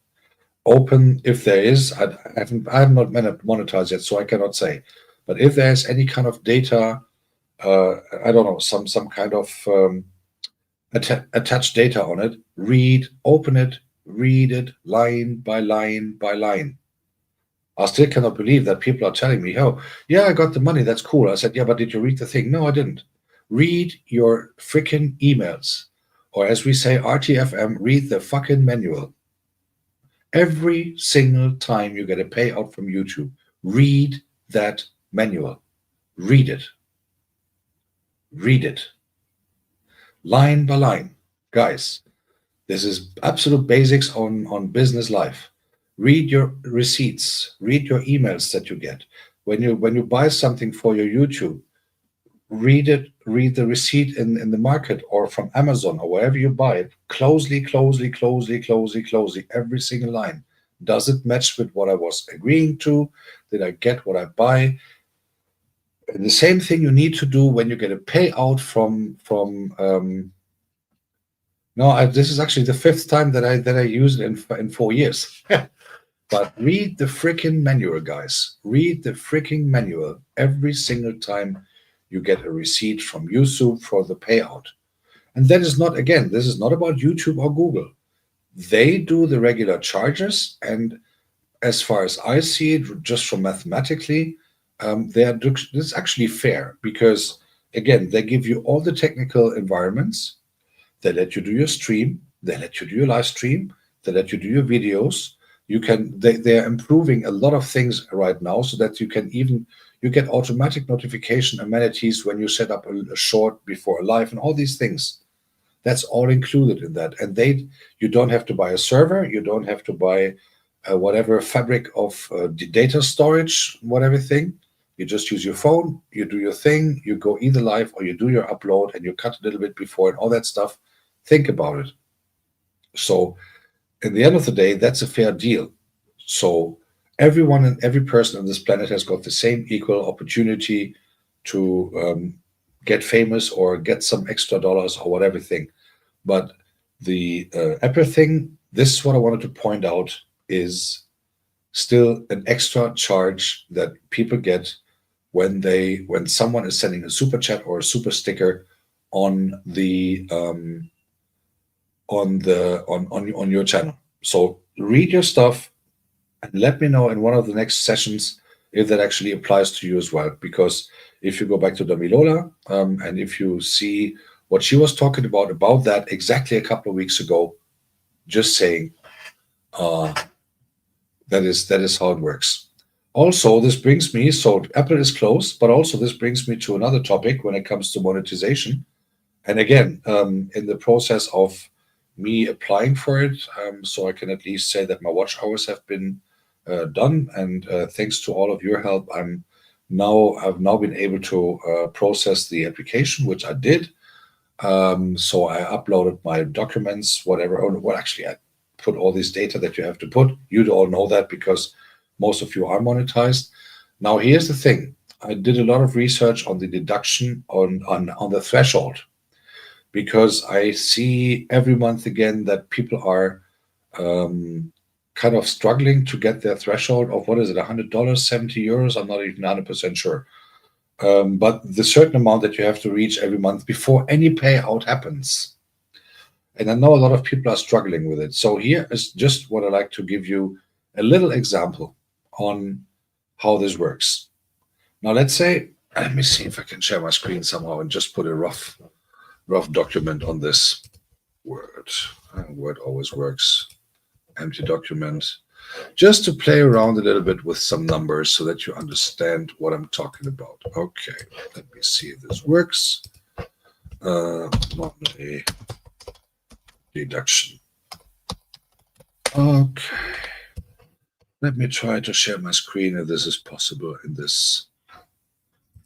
Open, if there is, I have not monetized yet, so I cannot say. But if there's any kind of data, I don't know, some kind of attached data on it, open it, read it line by line by line. I still cannot believe that people are telling me, oh, yeah, I got the money, that's cool. I said, yeah, but did you read the thing? No, I didn't. Read your freaking emails. Or as we say, RTFM, read the fucking manual. Every single time you get a payout from YouTube, read that manual. Read it. Read it. Line by line. Guys, this is absolute basics on business life. Read your receipts. Read your emails that you get. When you buy something for your YouTube, read it. Read the receipt in the market or from Amazon or wherever you buy it. Closely, closely, closely, closely, closely. Every single line. Does it match with what I was agreeing to? Did I get what I buy? And the same thing you need to do when you get a payout from this is actually the 5th time that I use it in 4 years. But read the freaking manual, guys. Read the freaking manual every single time you get a receipt from YouTube for the payout. And that is not, again, this is not about YouTube or Google. They do the regular charges, and as far as I see it, just from mathematically, this is actually fair, because Again, they give you all the technical environments. They let you do your stream. They let you do your live stream. They let you do your videos. They're improving a lot of things right now so that you get automatic notification amenities when you set up a short before a live and all these things. That's all included in that. And you don't have to buy a server. You don't have to buy whatever fabric of data storage, whatever thing. You just use your phone, you do your thing, you go either live or you do your upload and you cut a little bit before and all that stuff. Think about it. So at the end of the day, that's a fair deal. So everyone and every person on this planet has got the same equal opportunity to get famous or get some extra dollars or whatever thing. But the Apple thing, this is what I wanted to point out, is still an extra charge that people get when someone is sending a super chat or a super sticker on your channel. So read your stuff and let me know in one of the next sessions if that actually applies to you as well. Because if you go back to Damilola and if you see what she was talking about that exactly a couple of weeks ago, just saying that is how it works. Also, this brings me, so Apple is closed, but also this brings me to another topic when it comes to monetization. And again, in the process of me applying for it, so I can at least say that my watch hours have been done. And thanks to all of your help, I've now been able to process the application, which I did. So I uploaded my documents, whatever. Well, actually, I put all this data that you have to put. You all know that because most of you are monetized. Now, here's the thing. I did a lot of research on the deduction on the threshold, because I see every month again that people are kind of struggling to get their threshold of, what is it, $100, 70 euros? I'm not even 100% sure. But the certain amount that you have to reach every month before any payout happens. And I know a lot of people are struggling with it. So here is just what I like to give you a little example on how this works. Now, let's say, let me see if I can share my screen somehow and just put a rough document on this. Word. Word always works. Empty document. Just to play around a little bit with some numbers so that you understand what I'm talking about. Okay, let me see if this works. Monthly deduction. Okay. Let me try to share my screen if this is possible in this.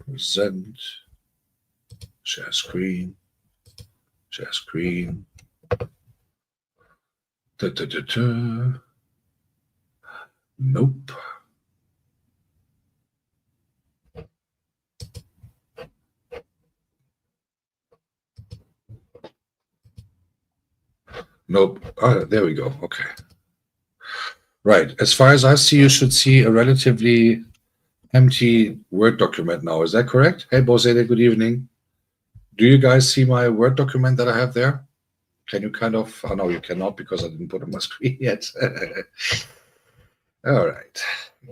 Present. Share screen. Share screen. Nope. Nope. Oh, there we go. Okay. Right. As far as I see, you should see a relatively empty Word document now. Is that correct? Hey, Bozede, good evening. Do you guys see my Word document that I have there? Can you kind of, oh no, you cannot because I didn't put it on my screen yet. All right.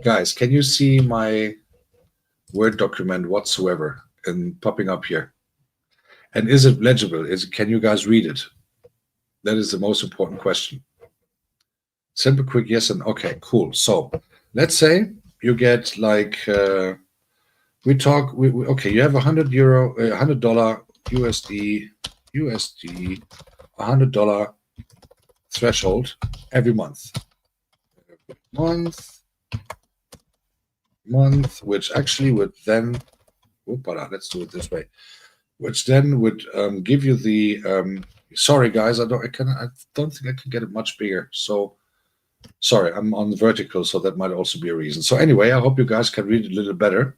Guys, can you see my Word document whatsoever and popping up here? And is it legible? Can you guys read it? That is the most important question. Simple, quick, yes, and okay, cool. So let's say you get like, okay, you have €100, $100 USD, $100 threshold every month. Month, which actually would then, let's do it this way, which then would give you the, sorry guys, I don't think I can get it much bigger. So sorry, I'm on the vertical, so that might also be a reason. So anyway, I hope you guys can read it a little better.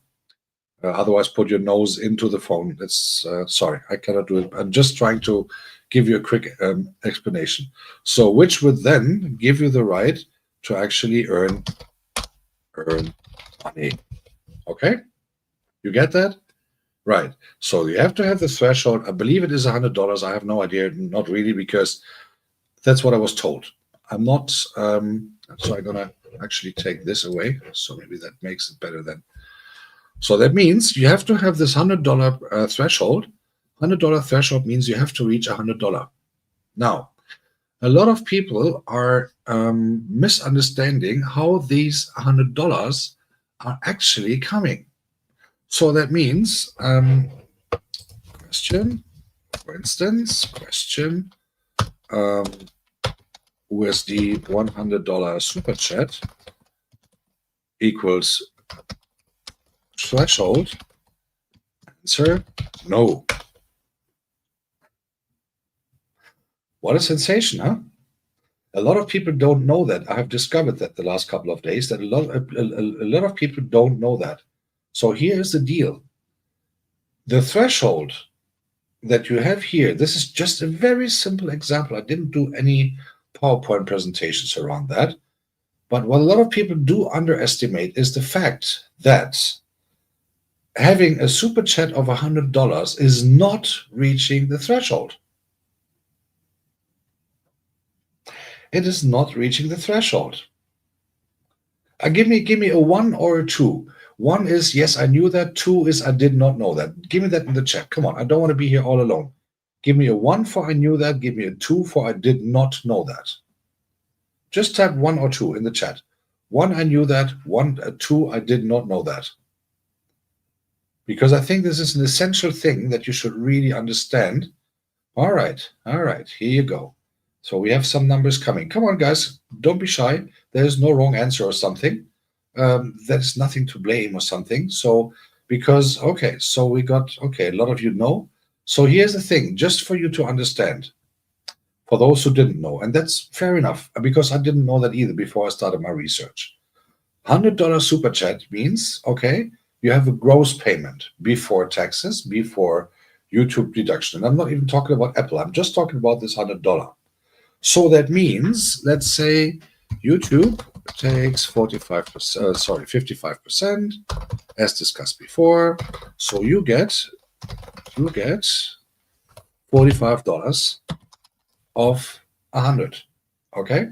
Otherwise, put your nose into the phone. That's sorry, I cannot do it. I'm just trying to give you a quick explanation. So, which would then give you the right to actually earn money. Okay, you get that? Right. So you have to have the threshold. I believe it is $100. I have no idea, not really, because that's what I was told. I'm not. So I'm gonna actually take this away. So maybe that makes it better then. So that means you have to have this $100 threshold. $100 threshold means you have to reach $100. Now, a lot of people are misunderstanding how these $100 are actually coming. So that means question, for instance, question, USD $100 super chat equals threshold. Answer, no. What a sensation, huh? A lot of people don't know that. I have discovered that the last couple of days, that a lot of people don't know that. So here is the deal. The threshold that you have here, this is just a very simple example. I didn't do any PowerPoint presentations around that. But what a lot of people do underestimate is the fact that having a super chat of $100 is not reaching the threshold. It is not reaching the threshold. Give me a 1 or a 2. 1 is, yes, I knew that. 2 is, I did not know that. Give me that in the chat. Come on, I don't want to be here all alone. Give me a 1 for I knew that. Give me a 2 for I did not know that. Just type 1 or 2 in the chat. 1, I knew that. 2, I did not know that. Because I think this is an essential thing that you should really understand. All right, here you go. So we have some numbers coming. Come on, guys, don't be shy. There's no wrong answer or something. There's nothing to blame or something. So because, okay, so we got, okay, a lot of you know. So here's the thing, just for you to understand, for those who didn't know, and that's fair enough, because I didn't know that either before I started my research. $100 super chat means, okay, you have a gross payment before taxes, before YouTube deduction. And I'm not even talking about Apple. I'm just talking about this $100. So that means, let's say YouTube takes 55%, as discussed before. So you get $45 of 100. Okay?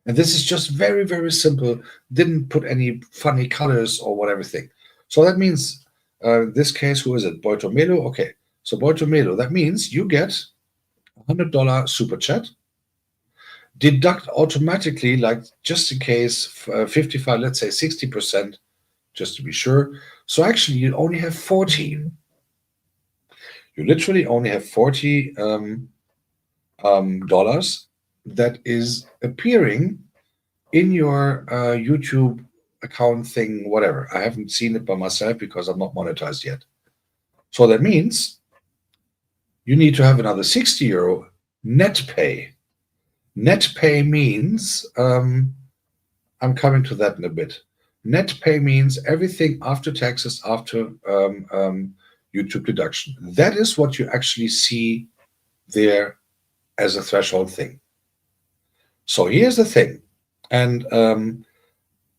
And this is just very, very simple. Didn't put any funny colors or whatever thing. So that means, in this case, who is it? Boitomelo? Okay. So Boitomelo, that means you get $100 super chat. Deduct automatically, like just in case, 55, let's say 60%, just to be sure. So actually, you only have 40. You literally only have $40 dollars that is appearing in your YouTube account thing, whatever. I haven't seen it by myself because I'm not monetized yet. So that means you need to have another 60 euro net pay. Net pay means, I'm coming to that in a bit. Net pay means everything after taxes, after YouTube deduction. That is what you actually see there as a threshold thing. So here's the thing. And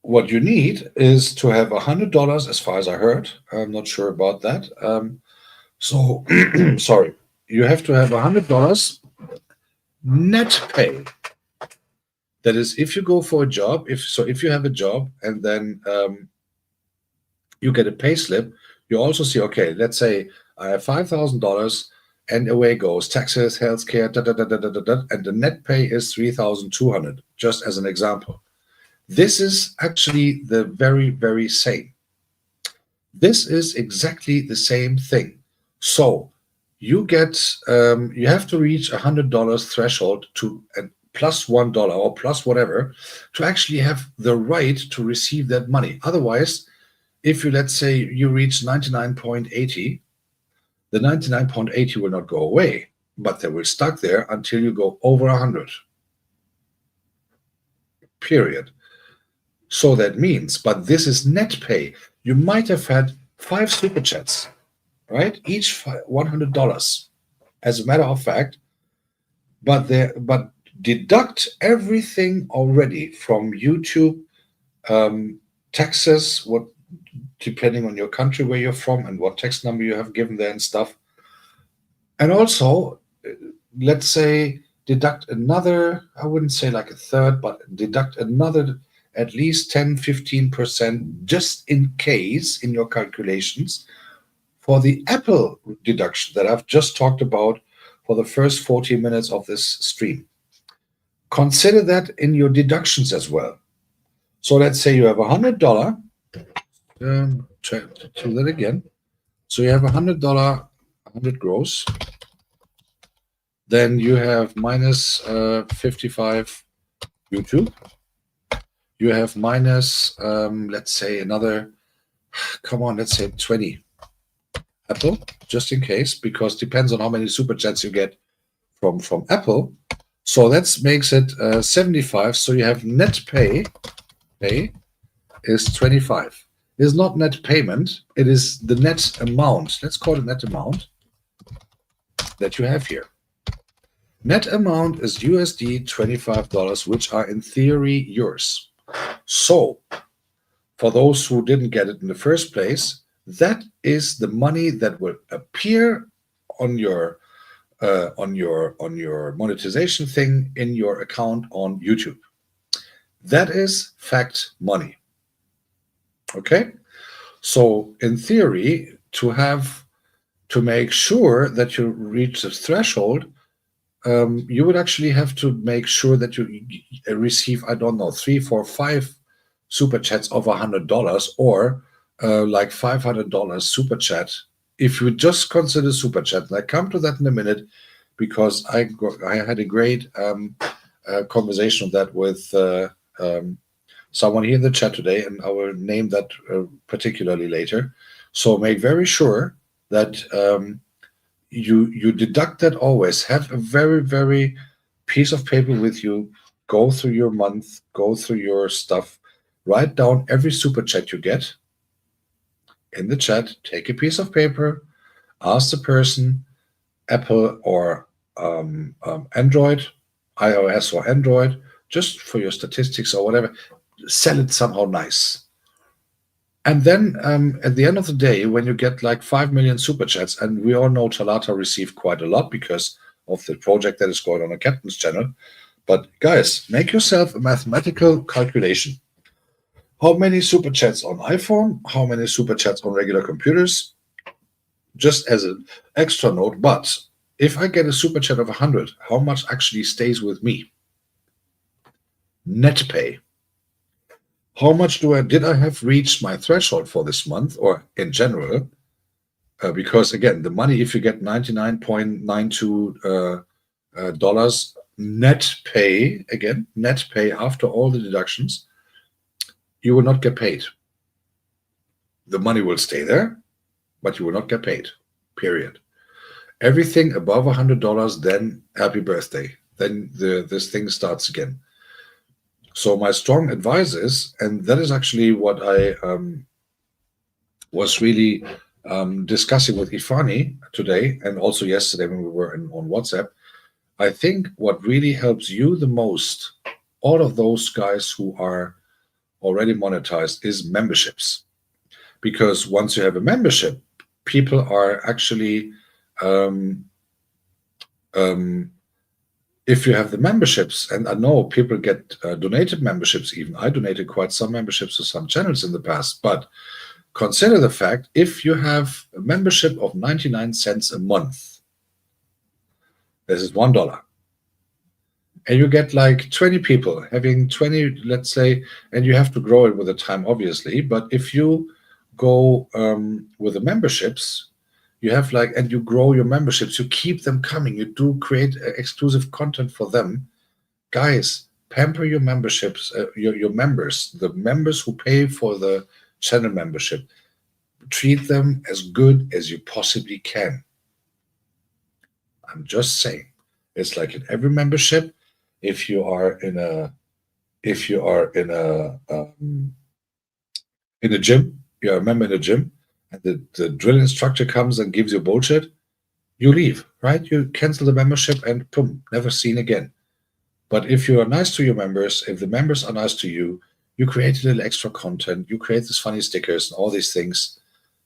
what you need is to have $100, as far as I heard. I'm not sure about that. So, sorry. You have to have $100 net pay. That is, if you go for a job, if you have a job and then you get a pay slip, you also see, okay, let's say I have $5,000 and away goes taxes, healthcare, and the net pay is 3,200, just as an example. This is actually the very, very same. This is exactly the same thing. So you get, you have to reach $100 threshold to plus $1 or plus whatever to actually have the right to receive that money. Otherwise, if you, let's say you reach 99.80, the 99.80 will not go away, but they will stuck there until you go over 100. Period. So that means, but this is net pay. You might have had 5 super chats, right? Each $100, as a matter of fact, but deduct everything already from YouTube, taxes, what, depending on your country where you're from and what tax number you have given there and stuff. And also, let's say deduct another, I wouldn't say like a third, but deduct another at least 10-15% just in case in your calculations for the Apple deduction that I've just talked about for the first 40 minutes of this stream. Consider that in your deductions as well. So let's say you have $100. Try to do that again. So you have $100, 100 gross. Then you have minus 55 YouTube. You have minus, let's say another, come on, let's say 20 Apple, just in case, because depends on how many super chats you get from Apple. So that makes it 75. So you have net pay is 25. It is not net payment. It is the net amount. Let's call it net amount that you have here. Net amount is USD $25, which are in theory yours. So for those who didn't get it in the first place, that is the money that will appear on your monetization thing in your account on YouTube. That is fact money. Okay, so in theory, to make sure that you reach the threshold, you would actually have to make sure that you receive, I don't know, 3, 4, 5 super chats of $100 or like $500 super chat. If you just consider super chat, and I come to that in a minute, because I had a great conversation on that with someone here in the chat today, and I will name that particularly later. So make very sure that you deduct that always. Have a very piece of paper with you. Go through your month, go through your stuff, write down every super chat you get in the chat. Take a piece of paper, ask the person, Apple or Android, iOS or Android, just for your statistics or whatever, sell it somehow nice. And then at the end of the day, when you get like 5 million super chats, and we all know Talata received quite a lot because of the project that is going on Captain's channel. But guys, make yourself a mathematical calculation. How many super chats on iPhone? How many super chats on regular computers? Just as an extra note. But if I get a super chat of 100, how much actually stays with me? Net pay. How much did I have reached my threshold for this month or in general? Because again, the money, if you get $99.92 net pay, again, net pay after all the deductions, you will not get paid. The money will stay there, but you will not get paid, period. Everything above $100, then happy birthday. Then this thing starts again. So my strong advice is, and that is actually what I was really discussing with Ifani today and also yesterday when we were on WhatsApp. I think what really helps you the most, all of those guys who are already monetized, is memberships. Because once you have a membership, people are actually, if you have the memberships, and I know people get donated memberships even. I donated quite some memberships to some channels in the past, but consider the fact, if you have a membership of 99 cents a month, this is $1, and you get like 20 people having 20, let's say, and you have to grow it with the time, obviously, but if you go with the memberships, you have like, and you grow your memberships, you keep them coming, you do create exclusive content for them. Guys, pamper your memberships, your members, the members who pay for the channel membership. Treat them as good as you possibly can. I'm just saying, it's like in every membership, if you are in a gym, you're a member in a gym, and the drill instructor comes and gives you bullshit, you leave, right? You cancel the membership and boom, never seen again. But if you are nice to your members, if the members are nice to you, you create a little extra content, you create these funny stickers and all these things.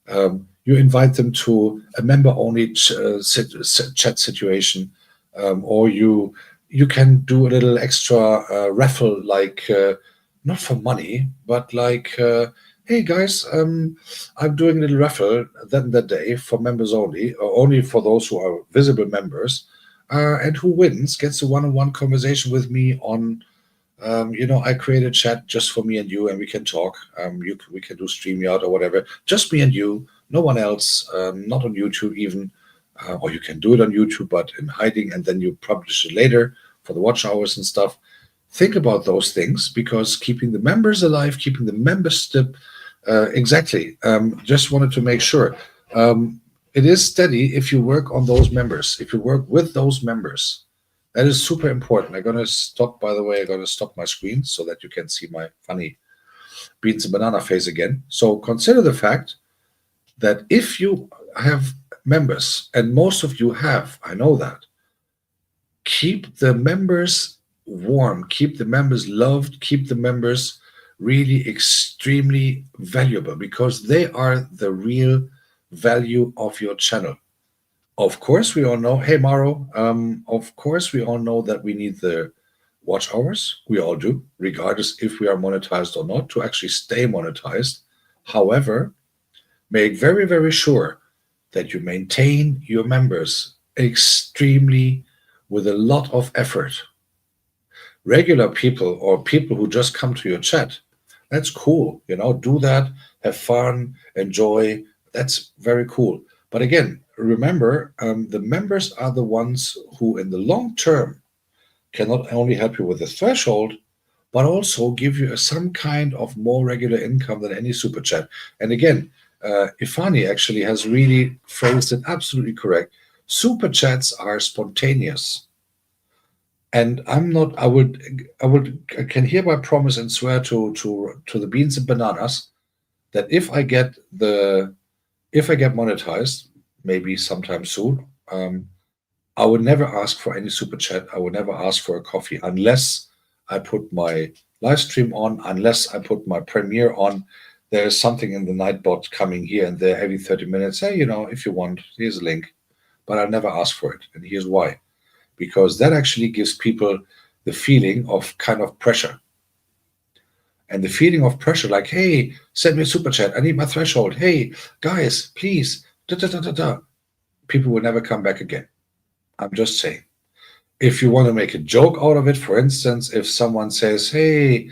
You invite them to a member-only chat situation, or you can do a little extra raffle, like not for money, but like, hey guys, I'm doing a little raffle then that day for members only, or only for those who are visible members, and who wins gets a one-on-one conversation with me on. I create a chat just for me and you, and we can talk. We can do StreamYard or whatever, just me and you, no one else, not on YouTube even, or you can do it on YouTube, but in hiding, and then you publish it later for the watch hours and stuff. Think about those things because keeping the members alive, keeping the membership, exactly. Just wanted to make sure. It is steady if you work on those members, if you work with those members. That is super important. I'm going to stop, by the way, I'm going to stop my screen so that you can see my funny beans and banana face again. So consider the fact that if you have members, and most of you have, I know that, keep the members warm, keep the members loved, keep the members really extremely valuable because they are the real value of your channel. Of course, we all know, hey, Maro, of course, we all know that we need the watch hours. We all do, regardless if we are monetized or not, to actually stay monetized. However, make very, very sure that you maintain your members extremely with a lot of effort. Regular people or people who just come to your chat, that's cool. Do that, have fun, enjoy. That's very cool. But again, remember, the members are the ones who, in the long term, can not only help you with the threshold, but also give you some kind of more regular income than any super chat. And again, Ifani actually has really phrased it absolutely correct. Super chats are spontaneous. And I'm not, I can hereby promise and swear to the beans and bananas that if I get monetized, maybe sometime soon, I would never ask for any super chat. I would never ask for a coffee unless I put my live stream on, unless I put my premiere on. There's something in the Nightbot coming here and there every 30 minutes. Hey, if you want, here's a link. But I'll never ask for it. And here's why. Because that actually gives people the feeling of kind of pressure. And the feeling of pressure, like, hey, send me a super chat. I need my threshold. Hey, guys, please. Da, da, da, da, da. People will never come back again. I'm just saying. If you want to make a joke out of it, for instance, if someone says, hey,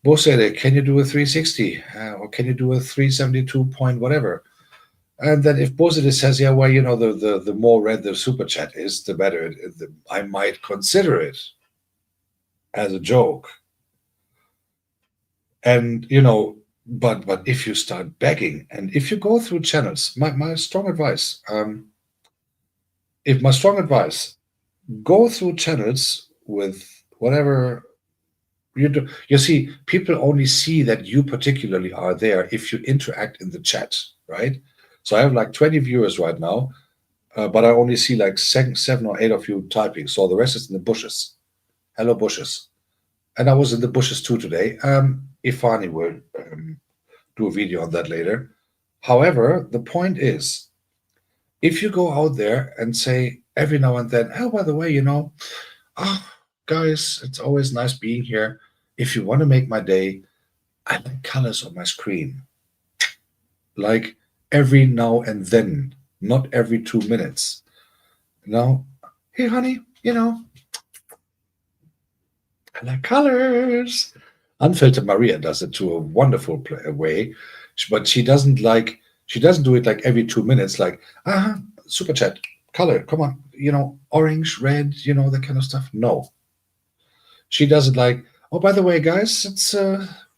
Bosede, can you do a 360? Or can you do a 372 point whatever? And then if Bosede says, yeah, well, the more red the super chat is, the better I might consider it as a joke. And, but if you start begging and if you go through channels, my strong advice, go through channels with whatever you do. You see, people only see that you particularly are there if you interact in the chat, right? So I have like 20 viewers right now, but I only see like 7 or 8 of you typing. So the rest is in the bushes. Hello, bushes. And I was in the bushes too today. Ifani will do a video on that later. However, the point is, if you go out there and say every now and then, oh, by the way, guys, it's always nice being here. If you want to make my day, I like colors on my screen. Like every now and then, not every 2 minutes. Hey, honey, I like colors. Unfiltered Maria does it to a wonderful way, but she doesn't do it like every 2 minutes, like, super chat, color, come on, orange, red, that kind of stuff. No. She does it like, oh, by the way, guys, it's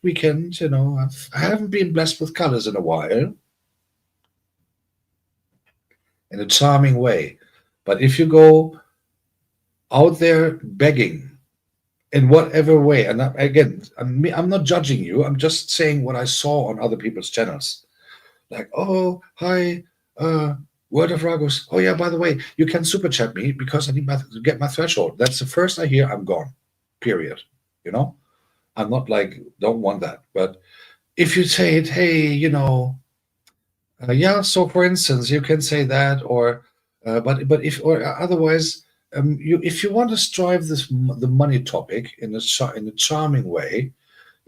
weekend, I haven't been blessed with colors in a while. In a charming way. But if you go out there begging in whatever way, and again, I'm not judging you, I'm just saying what I saw on other people's channels. Like, oh, hi, word of Ragus. Oh, yeah, by the way, you can super chat me because I need to get my threshold. That's the first I hear, I'm gone, period. I'm not like, don't want that. But if you say it, hey, yeah, so for instance, you can say that, or otherwise, if you want to strive the money topic in a charming way,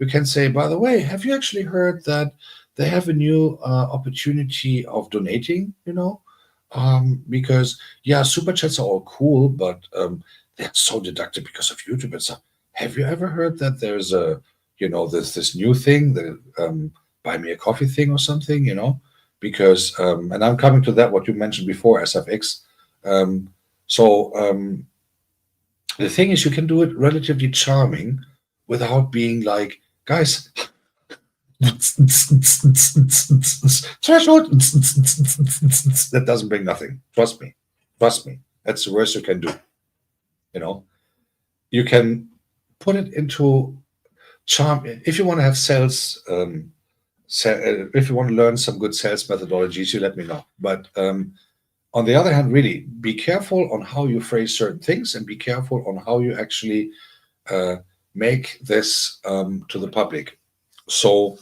You can say, by the way, have you actually heard that they have a new opportunity of donating? Because yeah, super chats are all cool, but they're so deducted because of YouTube and stuff. Have you ever heard that there's this new thing, the buy me a coffee thing or something? Because and I'm coming to that what you mentioned before, SFX. So the thing is, you can do it relatively charming without being like, guys, threshold. That doesn't bring nothing. Trust me. Trust me. That's the worst you can do. You can put it into charm. If you want to have sales, if you want to learn some good sales methodologies, you let me know. But on the other hand, really be careful on how you phrase certain things, and be careful on how you actually make this to the public. So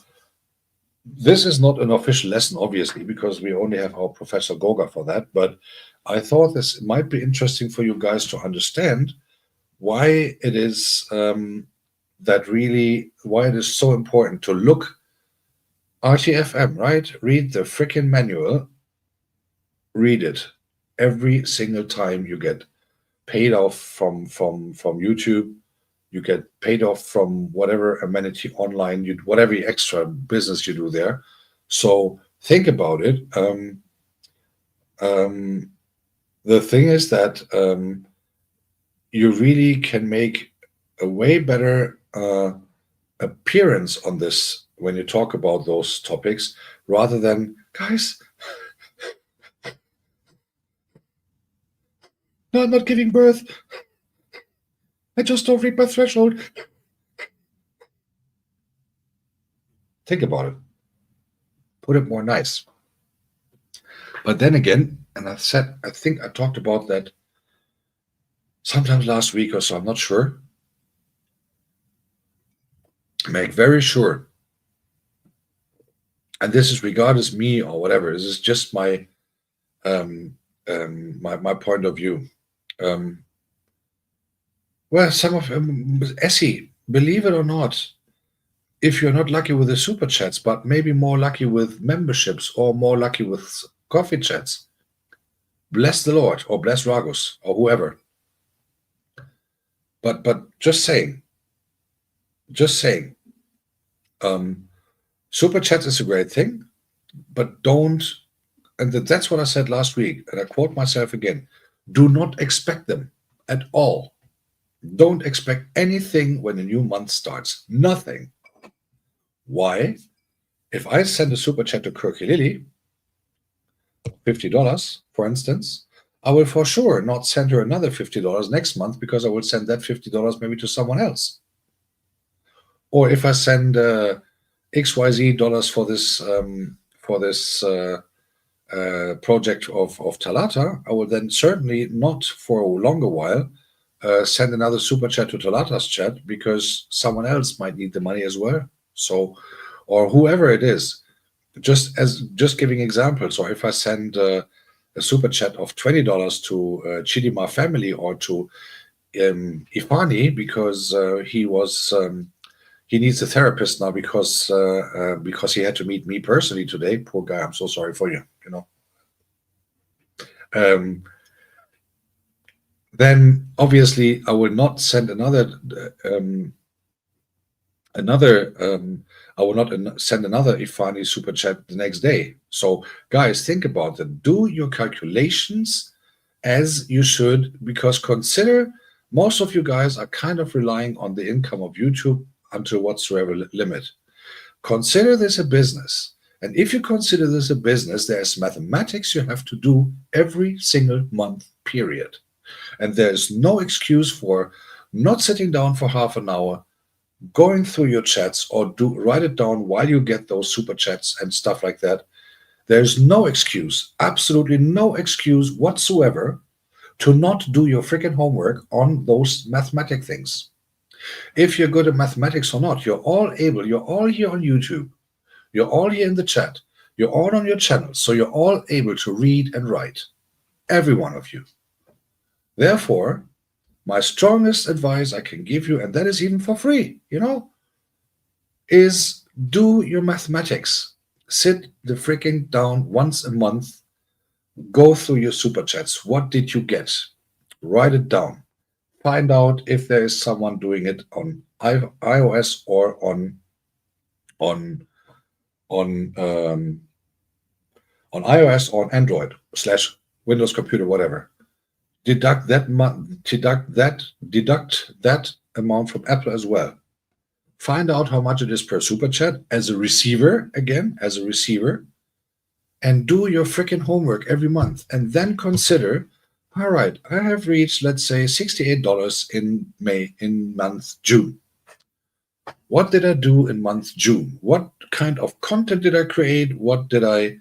this is not an official lesson, obviously, because we only have our Professor Goga for that. But I thought this might be interesting for you guys to understand why it is why it is so important to look RTFM, right? Read the freaking manual. Read it every single time you get paid off from YouTube. You get paid off from whatever amenity online, whatever extra business you do there. So think about it. The thing is that you really can make a way better appearance on this when you talk about those topics, rather than, guys, no, I'm not giving birth. I just don't reach my threshold. Think about it. Put it more nice. But then again, and I think I talked about that sometimes last week or so, I'm not sure. Make very sure, and this is regardless me or whatever, this is just my my point of view. Well, some of Essie, believe it or not, if you're not lucky with the super chats, but maybe more lucky with memberships or more lucky with coffee chats, bless the Lord or bless Ragus or whoever. But just saying, super chats is a great thing, but don't, and that's what I said last week, and I quote myself again, do not expect them at all. Don't expect anything when a new month starts. Nothing. Why? If I send a super chat to Kirky Lily, $50, for instance, I will for sure not send her another $50 next month, because I will send that $50 maybe to someone else. Or if I send XYZ dollars for this project of Talata, I will then certainly not for a longer while send another super chat to Talata's chat, because someone else might need the money as well. So, or whoever it is, just giving examples. Or if I send a super chat of $20 to Chidima family, or to Ifani, because he needs a therapist now, because he had to meet me personally today. Poor guy, I'm so sorry for you. Then obviously I will not send another Ifani super chat the next day. So guys, think about it. Do your calculations as you should, because consider, most of you guys are kind of relying on the income of YouTube until whatsoever limit. Consider this a business. And if you consider this a business, there's mathematics you have to do every single month, period. And there's no excuse for not sitting down for half an hour, going through your chats, or write it down while you get those super chats and stuff like that. There's no excuse, absolutely no excuse whatsoever, to not do your freaking homework on those mathematic things. If you're good at mathematics or not, you're all here on YouTube, you're all here in the chat, you're all on your channel, so you're all able to read and write, every one of you. Therefore, my strongest advice I can give you, and that is even for free, is do your mathematics. Sit the freaking down once a month, go through your super chats. What did you get? Write it down. Find out if there is someone doing it on iOS or on on um, on iOS or on Android / Windows computer, whatever. Deduct that amount from Apple as well. Find out how much it is per super chat as a receiver, again, as a receiver, and do your freaking homework every month. And then consider, all right, I have reached, let's say, $68 in month June. What did I do in month June? What kind of content did I create? What did I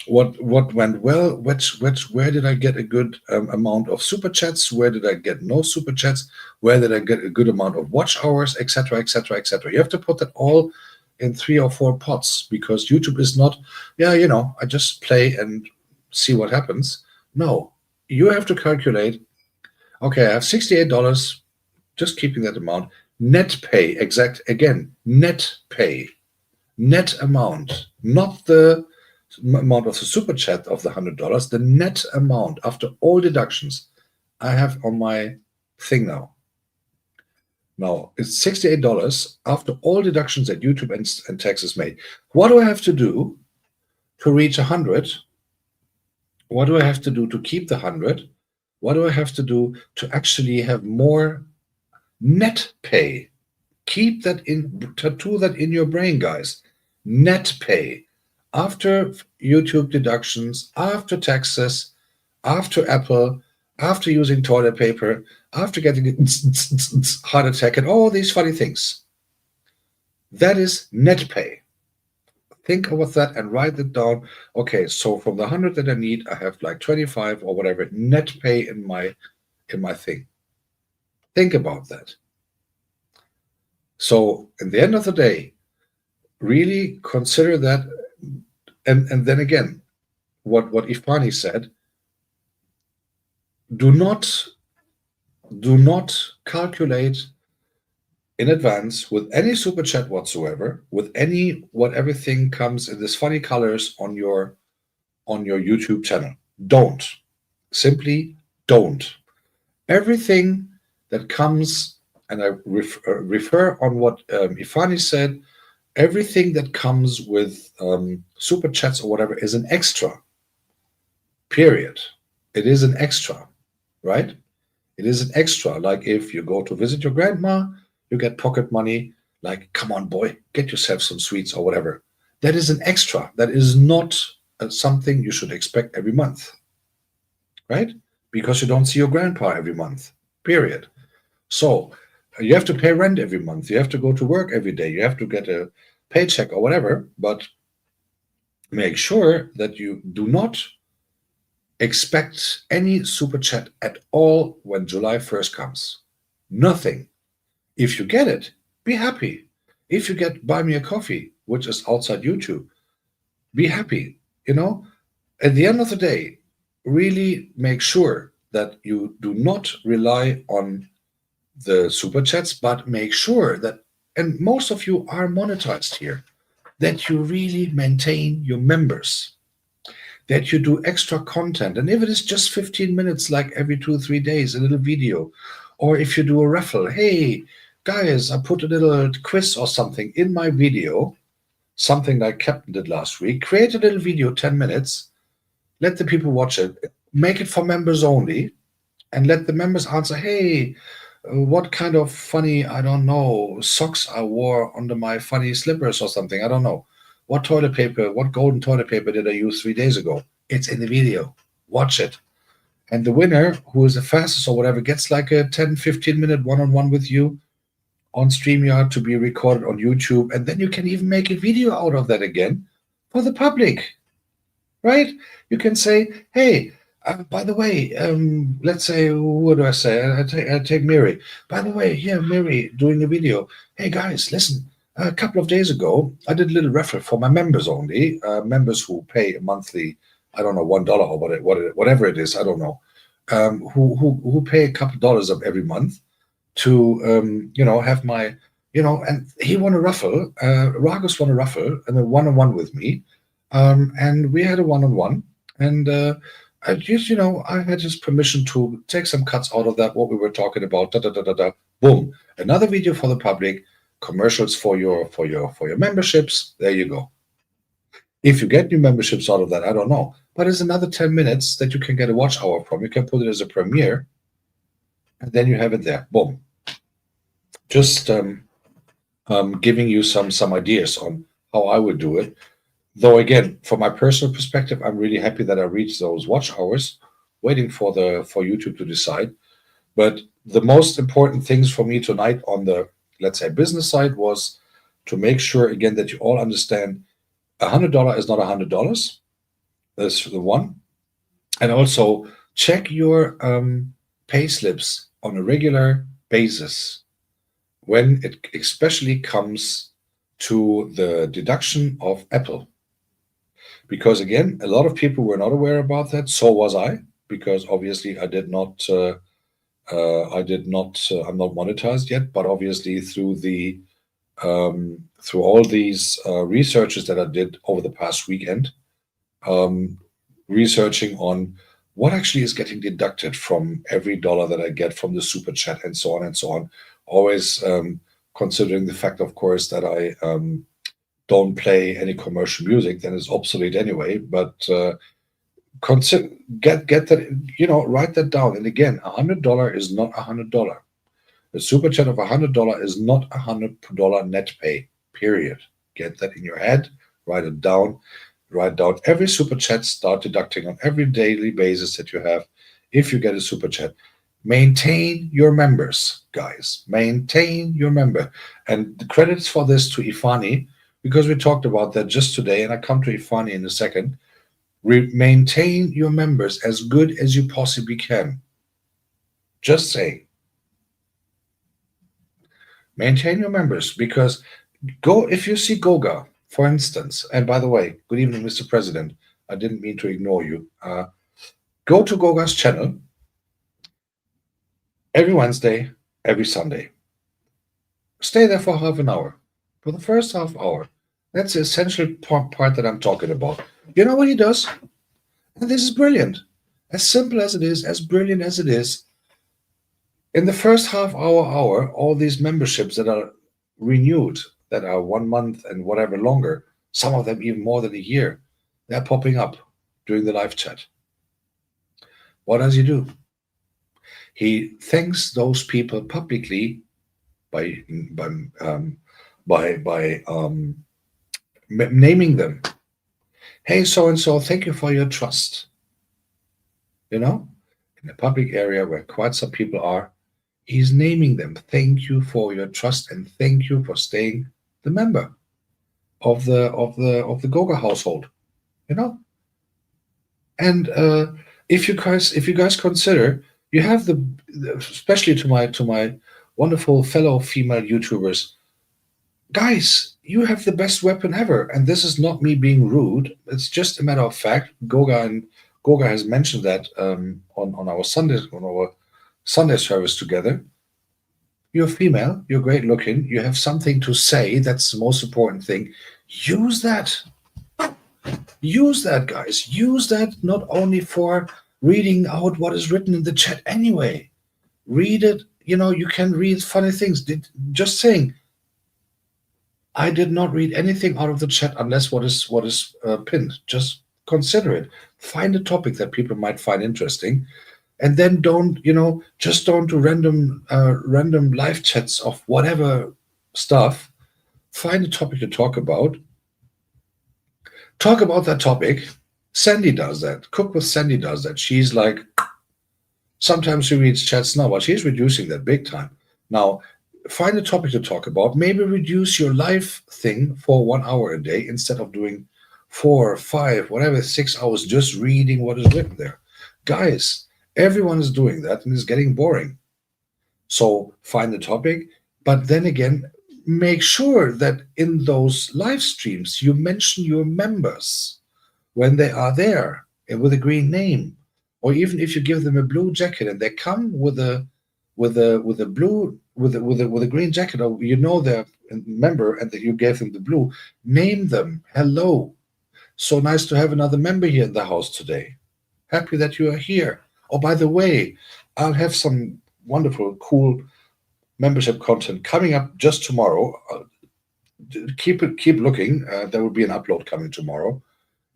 what went well? Where did I get a good amount of super chats? Where did I get no super chats? Where did I get a good amount of watch hours, etc., etc., etc.? You have to put that all in 3 or 4 pots, because YouTube is not, I just play and see what happens. No, you have to calculate. Okay, I have $68, just keeping that amount. Net pay, net pay, net amount, not the amount of the super chat of the $100, the net amount after all deductions I have on my thing now. Now it's $68 after all deductions that YouTube and taxes made. What do I have to do to reach 100? What do I have to do to keep the 100? What do I have to do to actually have more net pay? Keep that tattoo that in your brain, guys. Net pay. After YouTube deductions, after taxes, after Apple, after using toilet paper, after getting a heart attack and all these funny things. That is net pay. Think about that and write it down. Okay, so from the 100 that I need, I have like 25 or whatever net pay in my thing. Think about that. So at the end of the day, really consider that. And then again, what Ifani said, do not calculate in advance with any super chat whatsoever, with everything comes in this funny colors on your YouTube channel. Simply don't. Everything that comes, and I refer on what Ifani said, everything that comes with super chats or whatever is an extra. Period. It is an extra, right? It is an extra. Like if you go to visit your grandma, you get pocket money. Like, come on, boy, get yourself some sweets or whatever. That is an extra. That is not something you should expect every month, right? Because you don't see your grandpa every month, period. So you have to pay rent every month. You have to go to work every day. You have to get a paycheck or whatever, but make sure that you do not expect any super chat at all when July 1st comes. Nothing. If you get it, be happy. If you get buy me a coffee, which is outside YouTube, be happy. At the end of the day, really make sure that you do not rely on the super chats, but make sure that, and most of you are monetized here, that you really maintain your members, that you do extra content. And if it is just 15 minutes, like every 2 or 3 days, a little video, or if you do a raffle, hey, guys, I put a little quiz or something in my video, something like Captain did last week, create a little video, 10 minutes, let the people watch it, make it for members only, and let the members answer, hey, what kind of funny, I don't know, socks I wore under my funny slippers or something, I don't know. What toilet paper, what golden toilet paper did I use 3 days ago? It's in the video. Watch it. And the winner, who is the fastest or whatever, gets like a 10, 15-minute one-on-one with you on StreamYard to be recorded on YouTube. And then you can even make a video out of that again for the public, right? You can say, hey, by the way, let's say, what do I say? I take Mary. By the way, here, Mary doing a video. Hey, guys, listen. A couple of days ago, I did a little raffle for my members only, members who pay a monthly, I don't know, $1 or whatever it is, I don't know, who pay a couple of dollars up every month to, have my and he won a raffle. Ragus won a raffle and a one-on-one with me, and we had a one-on-one, and I had his permission to take some cuts out of that, what we were talking about. Da da da da da. Boom, another video for the public, commercials for your memberships. There you go. If you get new memberships out of that, I don't know, but it's another 10 minutes that you can get a watch hour from. You can put it as a premiere, and then you have it there. Boom. Just giving you some ideas on how I would do it. Though again, from my personal perspective, I'm really happy that I reached those watch hours, waiting for YouTube to decide. But the most important things for me tonight on the, let's say, business side was to make sure again that you all understand $100 is not $100. That's the one. And also check your pay slips on a regular basis when it especially comes to the deduction of Apple. Because again, a lot of people were not aware about that. So was I, because obviously I'm not monetized yet, but obviously through all these researches that I did over the past weekend, researching on what actually is getting deducted from every dollar that I get from the super chat and so on and so on. Always considering the fact, of course, that I don't play any commercial music, then it's obsolete anyway. But get that, write that down. And again, $100 is not $100. A super chat of $100 is not $100 net pay. Period. Get that in your head. Write it down. Write down every super chat. Start deducting on every daily basis that you have. If you get a super chat, maintain your members, guys. Maintain your member. And the credits for this to Ifani, because we talked about that just today, and I come to Ifani in a second. Maintain your members as good as you possibly can. Just saying. Maintain your members, because if you see Goga, for instance, and by the way, good evening, Mr. President. I didn't mean to ignore you. Go to Goga's channel every Wednesday, every Sunday. Stay there for half an hour. For the first half hour. That's the essential part that I'm talking about. You know what he does? And this is brilliant. As simple as it is, as brilliant as it is. In the first half hour, all these memberships that are renewed, that are 1 month and whatever longer, some of them even more than a year, they're popping up during the live chat. What does he do? He thanks those people publicly by naming them. Hey, so and so, thank you for your trust. In a public area where quite some people are, he's naming them. Thank you for your trust and thank you for staying the member of the Goga household. And if you guys consider, you have especially to my wonderful fellow female YouTubers, guys, you have the best weapon ever. And this is not me being rude. It's just a matter of fact. Goga has mentioned that on our Sunday service together. You're female, you're great looking, you have something to say. That's the most important thing. Use that. Use that, guys. Use that not only for reading out what is written in the chat anyway. Read it. You can read funny things. Just saying, I did not read anything out of the chat unless what is pinned. Just consider it. Find a topic that people might find interesting, and then don't do random live chats of whatever stuff. Find a topic to talk about. Talk about that topic. Sandy does that. Cook with Sandy does that. She's like, sometimes she reads chats now, but she's reducing that big time. Now, find a topic to talk about. Maybe reduce your live thing for 1 hour a day instead of doing 4 or 5, whatever, 6 hours just reading what is written there. Guys, everyone is doing that and it's getting boring. So find the topic, but then again, make sure that in those live streams you mention your members when they are there and with a green name, or even if you give them a blue jacket and they come with a blue with a green jacket, or they're a member and that you gave them the blue, name them. Hello. So nice to have another member here in the house today. Happy that you are here. Oh, by the way, I'll have some wonderful, cool membership content coming up just tomorrow. Keep looking. There will be an upload coming tomorrow.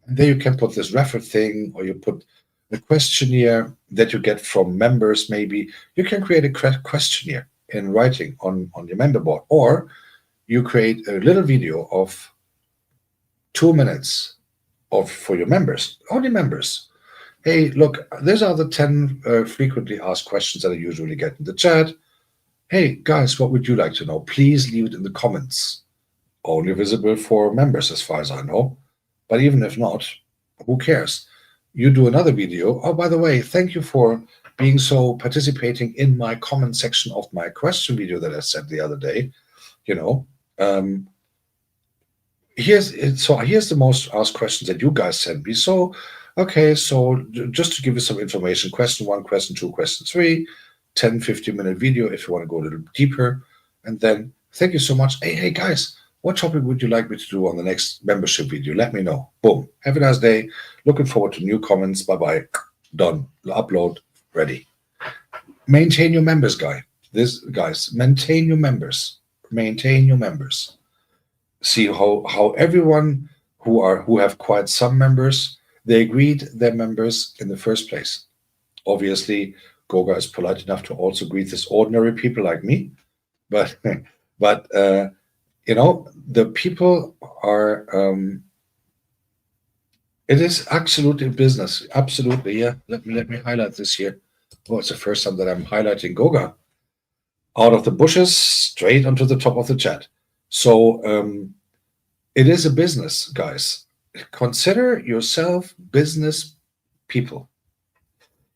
And there you can put this refer thing, or you put the questionnaire that you get from members. Maybe you can create a questionnaire in writing on your member board, or you create a little video of 2 minutes for your members, only members. Hey, look, these are the 10 frequently asked questions that I usually get in the chat. Hey, guys, what would you like to know? Please leave it in the comments. Only visible for members, as far as I know. But even if not, who cares? You do another video. Oh, by the way, thank you for being so participating in my comment section of my question video that I sent the other day. Here's the most asked questions that you guys sent me. So, okay, so just to give you some information, question 1, question 2, question 3, 10, 15-minute video if you want to go a little deeper. And then thank you so much. Hey, guys, what topic would you like me to do on the next membership video? Let me know. Boom. Have a nice day. Looking forward to new comments. Bye-bye. Done. Upload. Ready. Maintain your members, guys. Maintain your members. Maintain your members. See how everyone who have quite some members, they greet their members in the first place. Obviously, Goga is polite enough to also greet this ordinary people like me, but the people are. It is absolutely business. Absolutely, yeah. Let me highlight this here. Oh, it's the first time that I'm highlighting Goga. Out of the bushes, straight onto the top of the chat. So it is a business, guys. Consider yourself business people.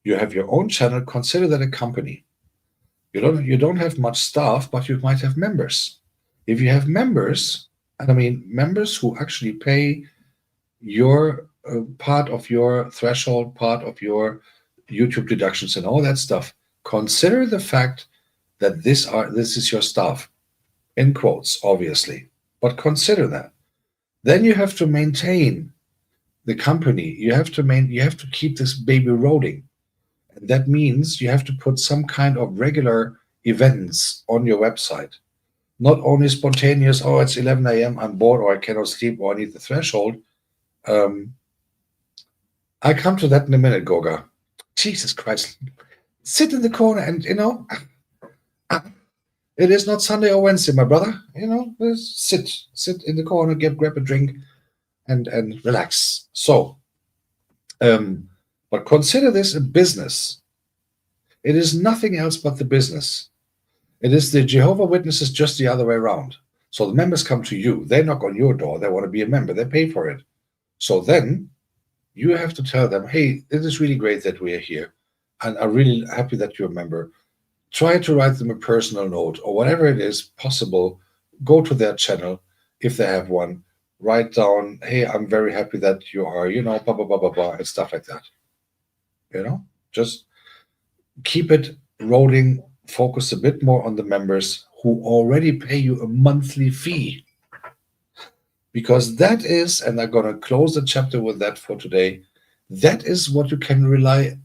You have your own channel. Consider that a company. You don't have much staff, but you might have members. If you have members, and I mean members who actually pay your part of your threshold, part of your YouTube deductions and all that stuff, consider the fact that this is your staff, in quotes, obviously, but consider that. Then you have to maintain the company. You have to keep this baby rolling. And that means you have to put some kind of regular events on your website. Not only spontaneous, oh, it's 11 a.m., I'm bored, or I cannot sleep, or I need the threshold. I come to that in a minute, Goga. Jesus Christ. Sit in the corner and, it is not Sunday or Wednesday, my brother. Sit in the corner, grab a drink, and relax. So, but consider this a business. It is nothing else but the business. It is the Jehovah Witnesses just the other way around. So the members come to you. They knock on your door. They want to be a member. They pay for it. So then you have to tell them, hey, it is really great that we are here. And I'm really happy that you're a member. Try to write them a personal note or whatever it is possible. Go to their channel if they have one. Write down, hey, I'm very happy that you are, blah, blah, blah, blah, blah, and stuff like that. Just keep it rolling. Focus a bit more on the members who already pay you a monthly fee. Because that is, and I'm going to close the chapter with that for today, that is what you can rely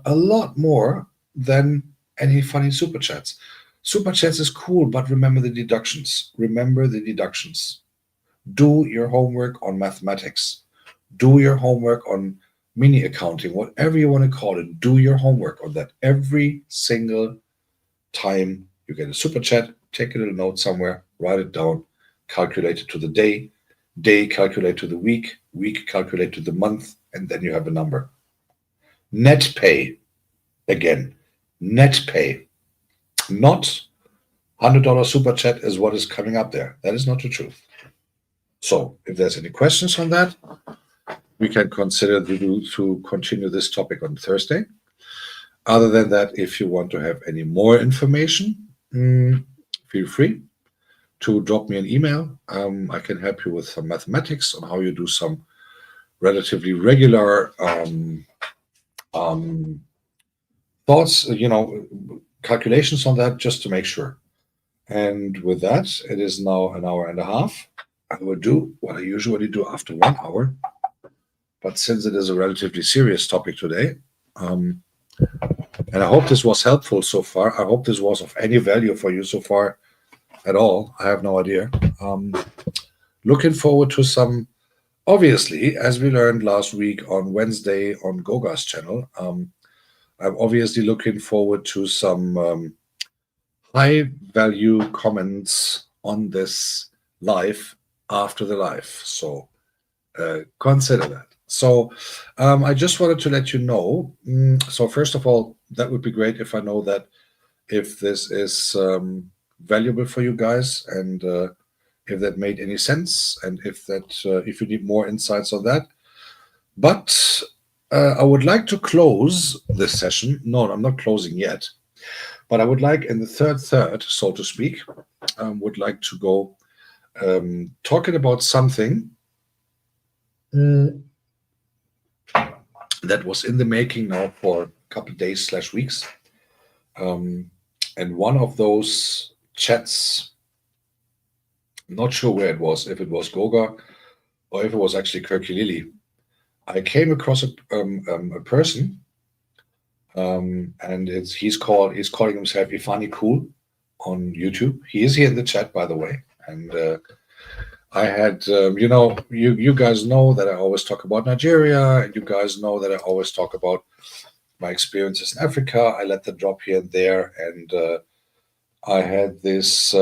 a lot more than any funny super chats. Super chats is cool, but remember the deductions. Remember the deductions. Do your homework on mathematics. Do your homework on mini accounting, whatever you want to call it. Do your homework on that. Every single time you get a super chat, take a little note somewhere, write it down, calculate it to the day, calculate to the week calculate to the month, and then you have a number. Net pay, again, net pay, not $100 super chat is what is coming up there. That is not the truth. So if there's any questions on that, we can consider to continue this topic on Thursday. Other than that, if you want to have any more information, feel free to drop me an email. I can help you with some mathematics on how you do some relatively regular thoughts, calculations on that, just to make sure. And with that, it is now an hour and a half. I will do what I usually do after 1 hour. But since it is a relatively serious topic today, um, and I hope this was helpful so far, I hope this was of any value for you so far at all. I have no idea. Um, Looking forward to some, obviously, as we learned last week on Wednesday on Goga's channel, I'm obviously looking forward to some high value comments on this live after the live. So consider that. So I just wanted to let you know. So first of all, that would be great if I know that if this is valuable for you guys and if that made any sense and if you need more insights on that. But I would like to close this session. No, I'm not closing yet. But I would like in the third, so to speak, would like to go talking about something that was in the making now for a couple of days / weeks. And one of those chats, I'm not sure where it was, if it was Goga or if it was actually Kirky I came across a person, and he's calling himself Ifani Cool on YouTube. He is here in the chat, by the way, and I had, you guys know that I always talk about Nigeria, and you guys know that I always talk about my experiences in Africa. I let them drop here and there, and I had this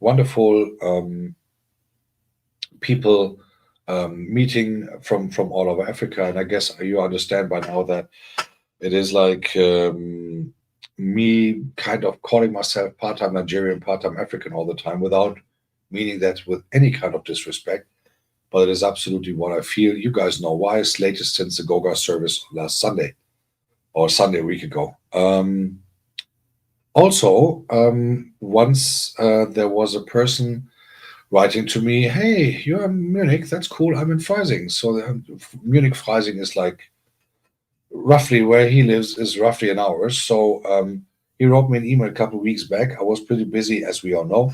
wonderful people meeting from all over Africa, and I guess you understand by now that it is like me kind of calling myself part-time Nigerian, part-time African all the time without meaning that with any kind of disrespect. But it is absolutely what I feel. You guys know why. It's latest since the Goga service last Sunday or Sunday a week ago. Also, once there was a person writing to me, "Hey, you're in Munich. That's cool. I'm in Freising." So Munich Freising is like roughly where he lives is roughly an hour. So he wrote me an email a couple of weeks back. I was pretty busy, as we all know,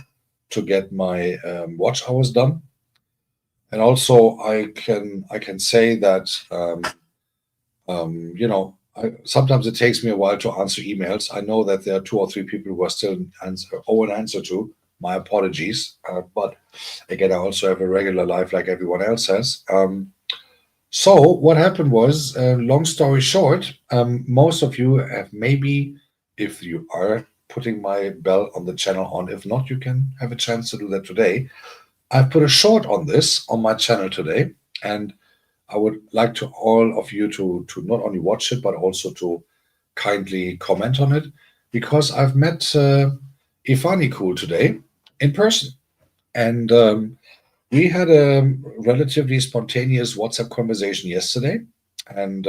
to get my watch hours done, and also I can say that sometimes it takes me a while to answer emails. I know that there are 2 or 3 people who are still owe an answer to. My apologies, but again, I also have a regular life like everyone else has. So what happened was, long story short, most of you have maybe, if you are putting my bell on the channel on, if not, you can have a chance to do that today. I've put a short on this on my channel today, and I would like to all of you to not only watch it, but also to kindly comment on it, because I've met Ifani Cool today in person. And we had a relatively spontaneous WhatsApp conversation yesterday, and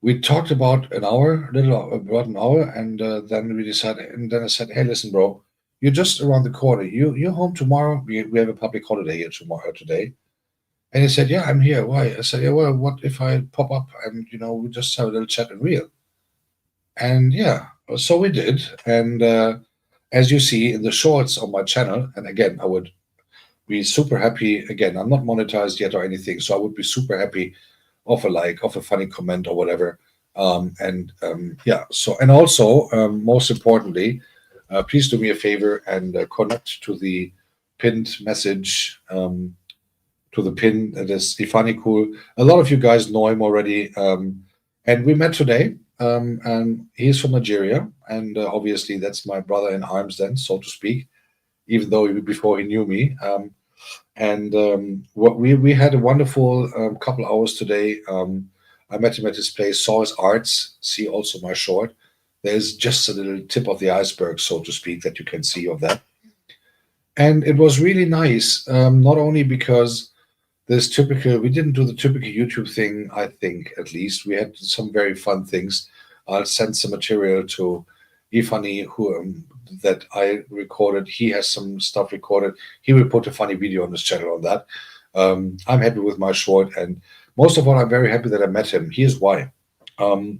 we talked about an hour, about an hour, and then we decided. And then I said, "Hey, listen, bro, you're just around the corner. You're home tomorrow. We have a public holiday here tomorrow today." And he said, "Yeah, I'm here. Why?" I said, "Yeah, well, what if I pop up and we just have a little chat in real?" And yeah, so we did. And as you see in the shorts on my channel, and again, I would be super happy. Again, I'm not monetized yet or anything, so I would be super happy of a like, of a funny comment or whatever. Yeah, so, and also, most importantly, please do me a favor and connect to the pinned message, to the pin that is Ifani Cool. A lot of you guys know him already. And we met today. And he's from Nigeria. And obviously, that's my brother in arms, then, so to speak, even though before he knew me. What we had a wonderful couple hours today. I met him at his place, saw his arts, see also my short. There's just a little tip of the iceberg, so to speak, that you can see of that. And it was really nice, not only because we didn't do the typical YouTube thing, I think, at least. We had some very fun things. I'll send some material to Ifani, that I recorded. He has some stuff recorded. He will put a funny video on his channel on that. I'm happy with my short, and most of all, I'm very happy that I met him. Here's why. It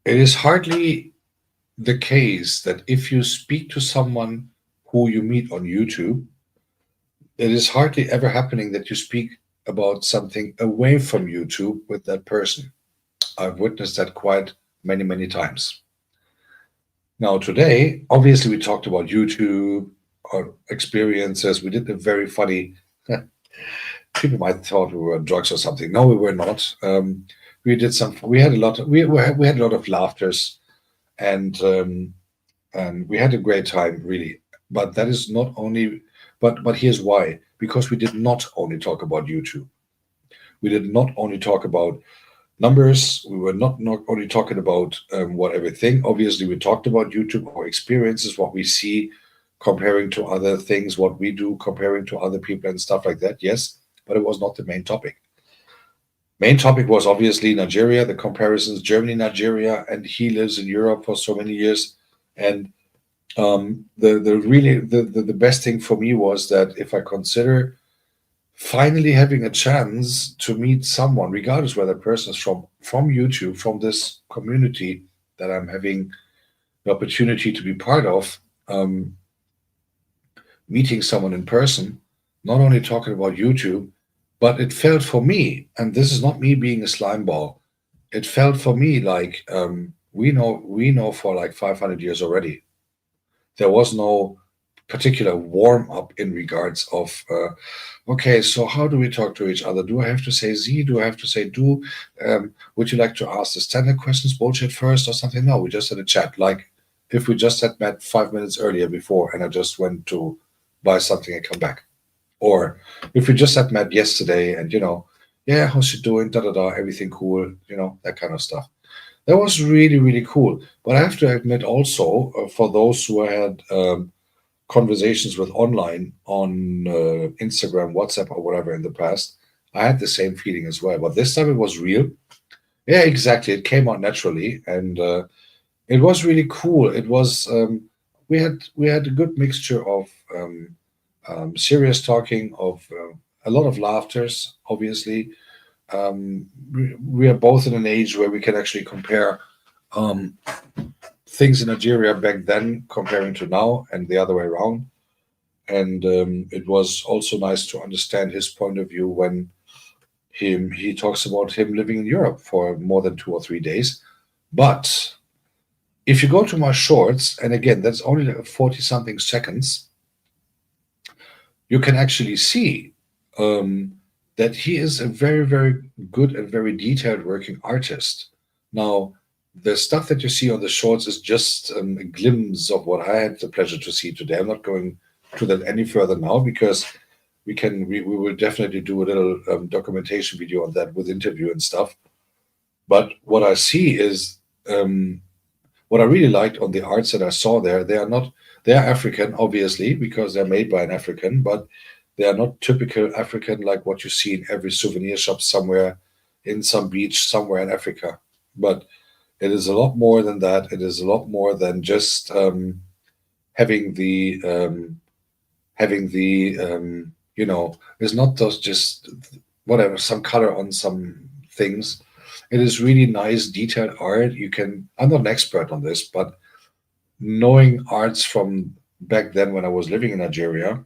is hardly the case that if you speak to someone who you meet on YouTube, it is hardly ever happening that you speak about something away from YouTube with that person. I've witnessed that quite many, many times. Now, today, obviously, we talked about YouTube, our experiences. We did a very funny, people might thought we were on drugs or something. No, we were not. We did some, we had a lot, we had a lot of laughters, and we had a great time, really. But that is not only, but here's why. Because we did not only talk about YouTube. We did not only talk about numbers. We were not only talking about what everything. Obviously, we talked about YouTube, our experiences, what we see, comparing to other things, what we do, comparing to other people and stuff like that. Yes, but it was not the main topic. Main topic was obviously Nigeria, the comparisons, Germany, Nigeria, and he lives in Europe for so many years. And the best thing for me was that if I consider finally having a chance to meet someone, regardless whether the person is from YouTube, from this community that I'm having the opportunity to be part of, meeting someone in person, not only talking about YouTube, but it felt for me, and this is not me being a slime ball, it felt for me like we know for like 500 years already. There was no particular warm up in regards of okay, so how do we talk to each other? Do I have to say sie? Do I have to say du? Would you like to ask the standard questions bullshit first or something? No, we just had a chat, like if we just had met 5 minutes earlier before and I just went to buy something and come back, or if we just had met yesterday and yeah, how's you doing, da da da, everything cool, that kind of stuff. That was really, really cool. But I have to admit also, for those who had conversations with online on Instagram, WhatsApp, or whatever in the past, I had the same feeling as well. But this time it was real. Yeah, exactly. It came out naturally, and it was really cool. It was we had a good mixture of serious talking, of a lot of laughters. Obviously, we are both in an age where we can actually compare um, things in Nigeria back then comparing to now and the other way around. And it was also nice to understand his point of view when he talks about him living in Europe for more than 2 or 3 days. But if you go to my shorts, and again, that's only like 40 something seconds, you can actually see that he is a very, very good and very detailed working artist. Now, the stuff that you see on the shorts is just a glimpse of what I had the pleasure to see today. I'm not going to that any further now because we will definitely do a little documentation video on that with interview and stuff. But what I see is what I really liked on the arts that I saw there. They are African, obviously, because they're made by an African, but they are not typical African like what you see in every souvenir shop somewhere in some beach somewhere in Africa. But it is a lot more than that. It is a lot more than just having the it's not just whatever, some color on some things. It is really nice, detailed art. I'm not an expert on this, but knowing arts from back then when I was living in Nigeria,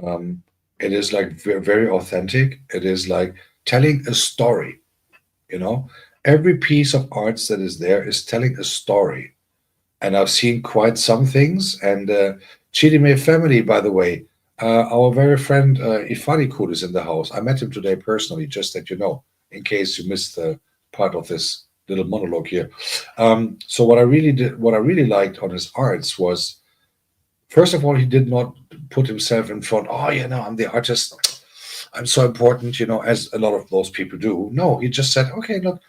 um, it is like very authentic. It is like telling a story, you know. Every piece of arts that is there is telling a story. And I've seen quite some things. And Chidime family, by the way, our very friend Ifanikud is in the house. I met him today personally, just that you know, in case you missed the part of this little monologue here. So what I really liked on his arts was, first of all, he did not put himself in front. Oh, yeah, no, I'm the artist. I'm so important, as a lot of those people do. No, he just said, okay, look,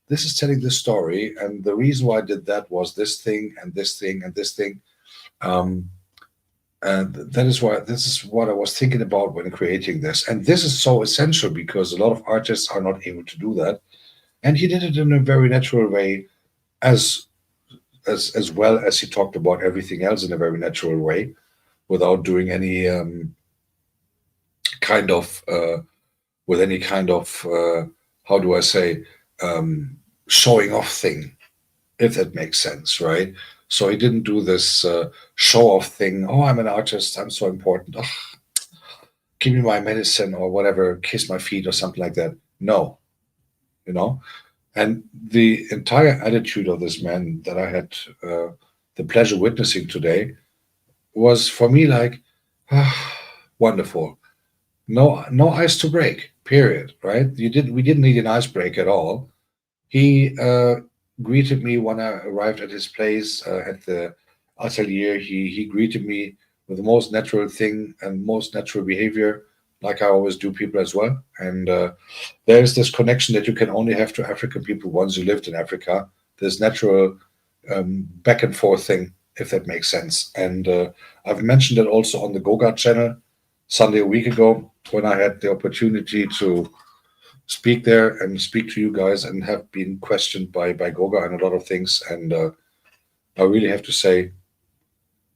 this is telling this story, and the reason why I did that was this thing and this thing and this thing. Um, and this is what I was thinking about when creating this. And this is so essential because a lot of artists are not able to do that. And he did it in a very natural way, as as well as he talked about everything else in a very natural way, without doing any kind of with any kind of how do I say showing off thing, if that makes sense, right? So he didn't do this show off thing. Oh, I'm an artist. I'm so important. Oh, give me my medicine or whatever, kiss my feet or something like that. No, you know. And the entire attitude of this man that I had the pleasure witnessing today was for me like, ah, wonderful. No ice to break. Period. Right? We didn't need an ice break at all. He greeted me when I arrived at his place at the atelier. He greeted me with the most natural thing and most natural behavior, like I always do people as well. And there's this connection that you can only have to African people once you lived in Africa. This natural back and forth thing, if that makes sense. And I've mentioned it also on the Goga channel Sunday a week ago when I had the opportunity to speak there and speak to you guys and have been questioned by Goga and a lot of things. And I really have to say,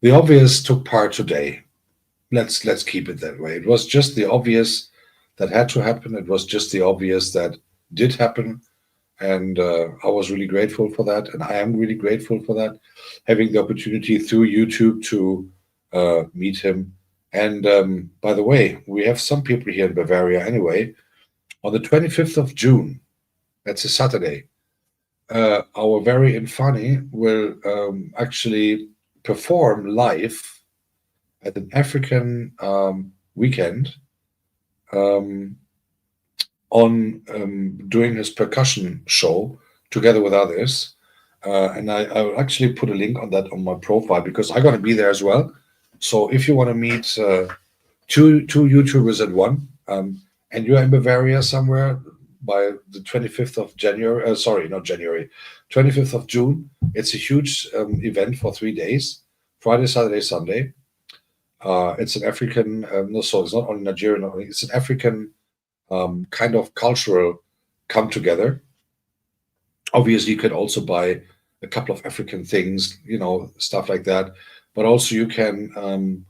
the obvious took part today. Let's keep it that way. It was just the obvious that had to happen. It was just the obvious that did happen. And I was really grateful for that. And I am really grateful for that, having the opportunity through YouTube to meet him. And by the way, we have some people here in Bavaria anyway. On the 25th of June, that's a Saturday, our very Infani will actually perform live at an African weekend um, on doing his percussion show together with others. And I will actually put a link on that on my profile because I'm going to be there as well. So if you want to meet two YouTubers at one, and you're in Bavaria somewhere by the 25th of January, sorry, not January, 25th of June, it's a huge event for 3 days, Friday, Saturday, Sunday. It's an African, no, so it's not only Nigerian, it's an African kind of cultural come together. Obviously, you could also buy a couple of African things, stuff like that. But also, you can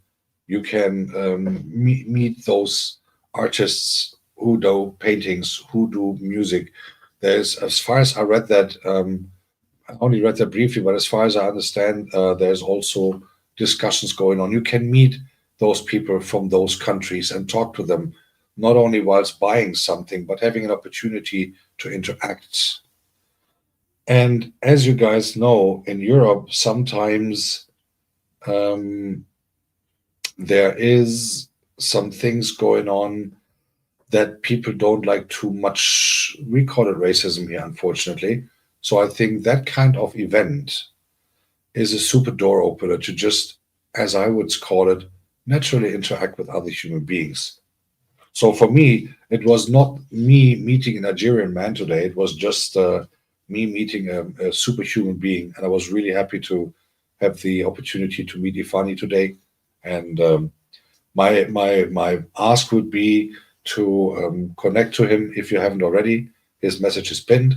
meet those artists who do paintings, who do music. There's, as far as I read that, I only read that briefly, but as far as I understand, there's also discussions going on. You can meet those people from those countries and talk to them, not only whilst buying something, but having an opportunity to interact. And as you guys know, in Europe, sometimes um, there is some things going on that people don't like too much. We call it racism here, unfortunately. So I think that kind of event is a super door opener to just, as I would call it, naturally interact with other human beings. So for me, it was not me meeting a Nigerian man today. It was just me meeting a superhuman being, and I was really happy to have the opportunity to meet Ifani today. And my ask would be to connect to him if you haven't already. His message is pinned.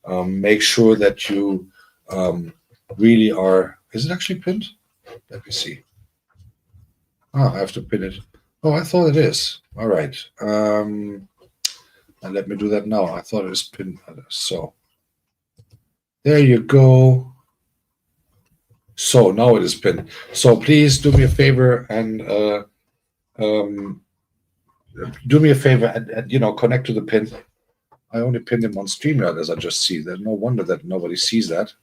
Make sure that you really are. Is it actually pinned? Let me see. Ah, I have to pin it. Oh, I thought it is. All right. And let me do that now. I thought it was pinned. So there you go. So now it is pinned. So please do me a favor and um, do me a favor and connect to the pin. I only pinned him on StreamYard as I just see. There's no wonder that nobody sees that.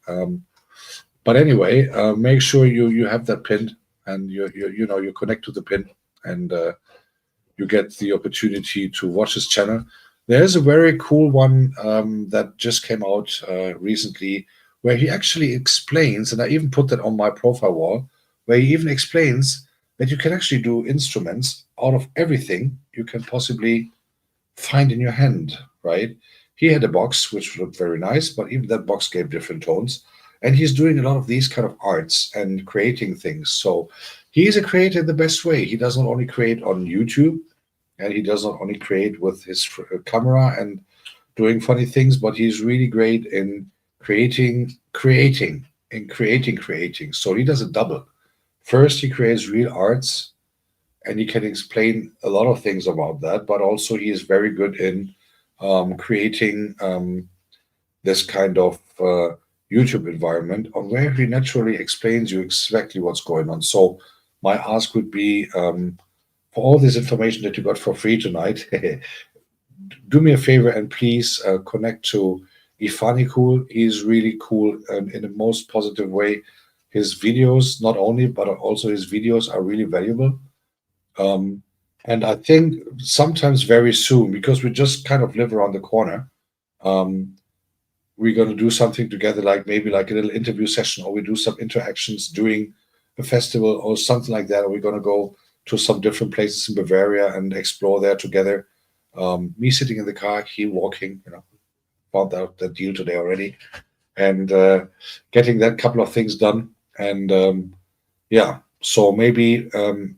But anyway, make sure you have that pinned and you connect to the pin and you get the opportunity to watch his channel. There's a very cool one that just came out recently where he actually explains, and I even put that on my profile wall, where he even explains that you can actually do instruments out of everything you can possibly find in your hand, right? He had a box which looked very nice, but even that box gave different tones. And he's doing a lot of these kind of arts and creating things. So he's a creator in the best way. He does not only create on YouTube, and he does not only create with his camera and doing funny things, but he's really great in creating. So he does a double. First, he creates real arts, and he can explain a lot of things about that. But also, he is very good in creating this kind of YouTube environment on where he naturally explains you exactly what's going on. So my ask would be, for all this information that you got for free tonight, do me a favor and please connect to Ifani Cool. He's really cool and in the most positive way. His videos, not only, but also his videos are really valuable. Um, and I think sometimes very soon, because we just kind of live around the corner, um, we're going to do something together, like maybe like a little interview session, or we do some interactions during a festival or something like that. Or we're going to go to some different places in Bavaria and explore there together. Me sitting in the car, he walking, found out the deal today already, and getting that couple of things done. And yeah, so maybe I'm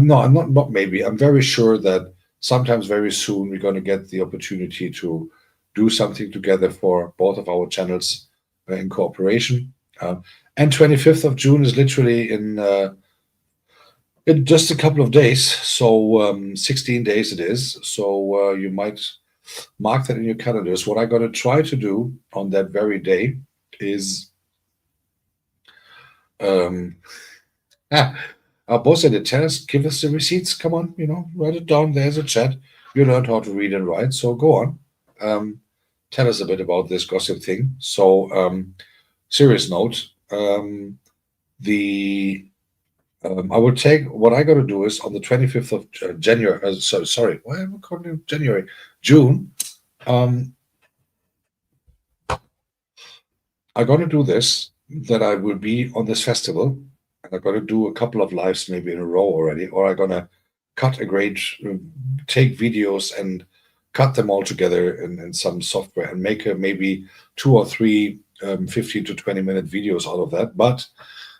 not maybe, I'm very sure that sometimes very soon we're going to get the opportunity to do something together for both of our channels in cooperation. And 25th of June is literally in just a couple of days, so 16 days it is. So you might mark that in your calendars. What I'm going to try to do on that very day is um, our boss said, tell us, give us the receipts. Come on, write it down. There's a chat. You learned how to read and write, so go on. Um, Tell us a bit about this gossip thing. So, serious note, the I will take what I got to do is on the 25th of January. Sorry, why am I calling it January? June. Um, I'm going to do this, that I will be on this festival, and I'm going to do a couple of lives maybe in a row already, or I'm going to cut a great, take videos and cut them all together in some software and make maybe two or three 15 to 20-minute videos out of that. But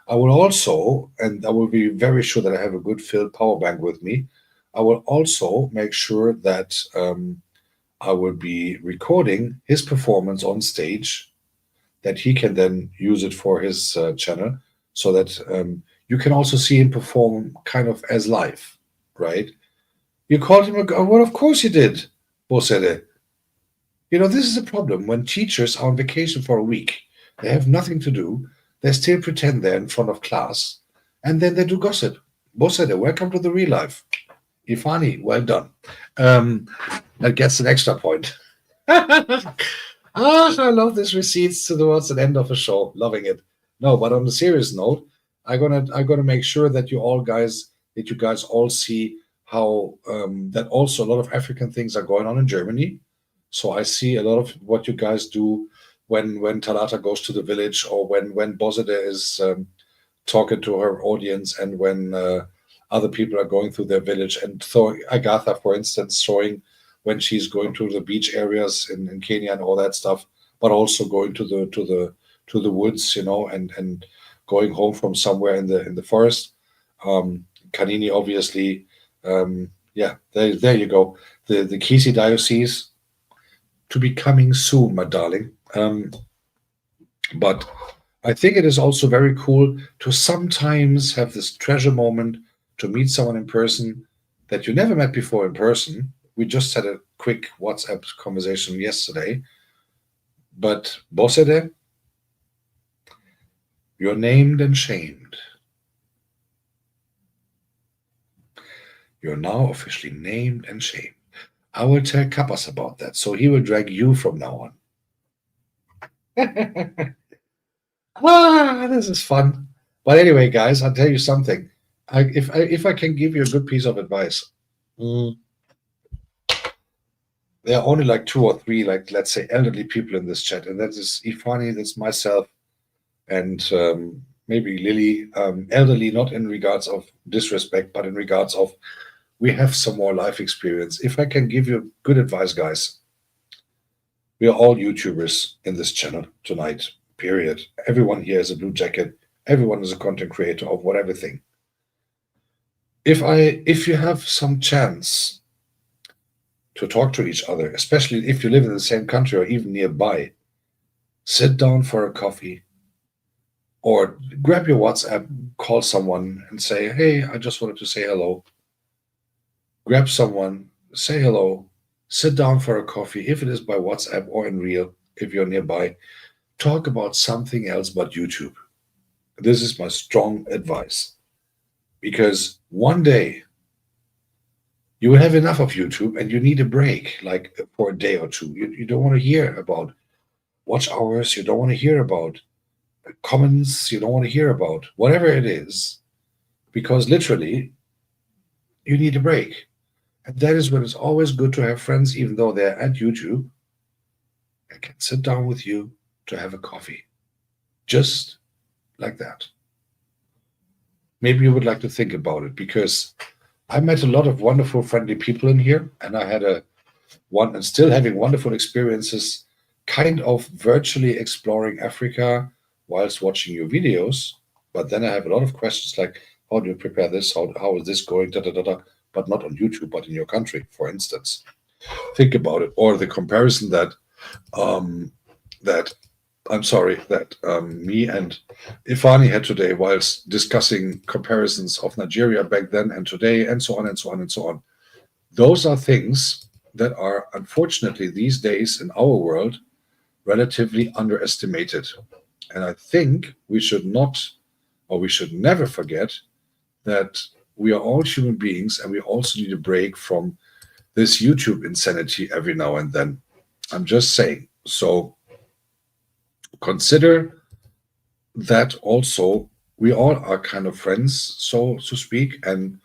I will also, and I will be very sure that I have a good filled power bank with me. I will also make sure that I will be recording his performance on stage, that he can then use it for his channel, so that you can also see him perform kind of as live, right? You called him well, of course you did, Bosede. This is a problem when teachers are on vacation for a week. They have nothing to do. They still pretend they're in front of class, and then they do gossip. Bosede, welcome to the real life. Ifani, well done. That gets an extra point. I love this receipts towards the end of a show. Loving it. No, but on a serious note, I'm gonna make sure that you guys all see how that also a lot of African things are going on in Germany. So I see a lot of what you guys do when Talata goes to the village, or when Bozede is talking to her audience, and when other people are going through their village, and so Agatha, for instance, showing when she's going to the beach areas in Kenya and all that stuff, but also going to the woods, and going home from somewhere in the forest. Kanini, obviously, yeah, there you go. The Kisi diocese to be coming soon, my darling. But I think it is also very cool to sometimes have this treasure moment to meet someone in person that you never met before in person. We just had a quick WhatsApp conversation yesterday. But Bosede, you're named and shamed. You're now officially named and shamed. I will tell Kappas about that, so he will drag you from now on. This is fun. But anyway, guys, I'll tell you something. If I can give you a good piece of advice, mm, there are only like two or three, like let's say, elderly people in this chat, and that is Ifani, that's myself, and maybe Lily. Elderly, not in regards of disrespect, but in regards of we have some more life experience. If I can give you good advice, guys, we are all YouTubers in this channel tonight. Period. Everyone here is a blue jacket. Everyone is a content creator of whatever thing. If you have some chance to talk to each other, especially if you live in the same country or even nearby, sit down for a coffee, or grab your WhatsApp, call someone and say, hey, I just wanted to say hello. Grab someone, say hello, sit down for a coffee, if it is by WhatsApp or in real, if you're nearby. talk about something else but YouTube. This is my strong advice because one day you will have enough of YouTube and you need a break, like for a day or two. You don't want to hear about watch hours, you don't want to hear about comments, you don't want to hear about whatever it is, because literally you need a break. And that is when it's always good to have friends, even though they're at YouTube, I can sit down with you to have a coffee. Just like that. Maybe you would like to think about it because I met a lot of wonderful, friendly people in here, and I had a one and still having wonderful experiences, kind of virtually exploring Africa whilst watching your videos. But then I have a lot of questions like, how do you prepare this? How is this going? Da, da, da, da. But not on YouTube, but in your country, for instance. Think about it, or the comparison um, that I'm sorry that me and Ifani had today whilst discussing comparisons of Nigeria back then and today, and so on and so on and so on. Those are things that are unfortunately these days in our world relatively underestimated. And I think we should not, or we should never forget that we are all human beings and we also need a break from this YouTube insanity every now and then. I'm just saying. So consider that also we all are kind of friends, so to speak, and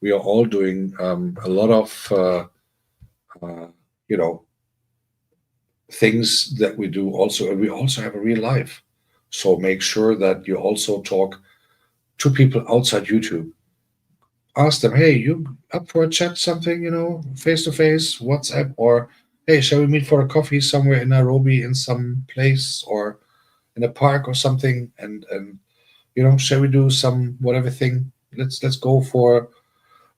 we are all doing a lot of uh, you know things that we do also, and we also have a real life. So make sure that you also talk to people outside YouTube. Ask them, hey, you up for a chat, something, face to face, WhatsApp, or hey, shall we meet for a coffee somewhere in Nairobi in some place or in a park or something? And shall we do some whatever thing? Let's go for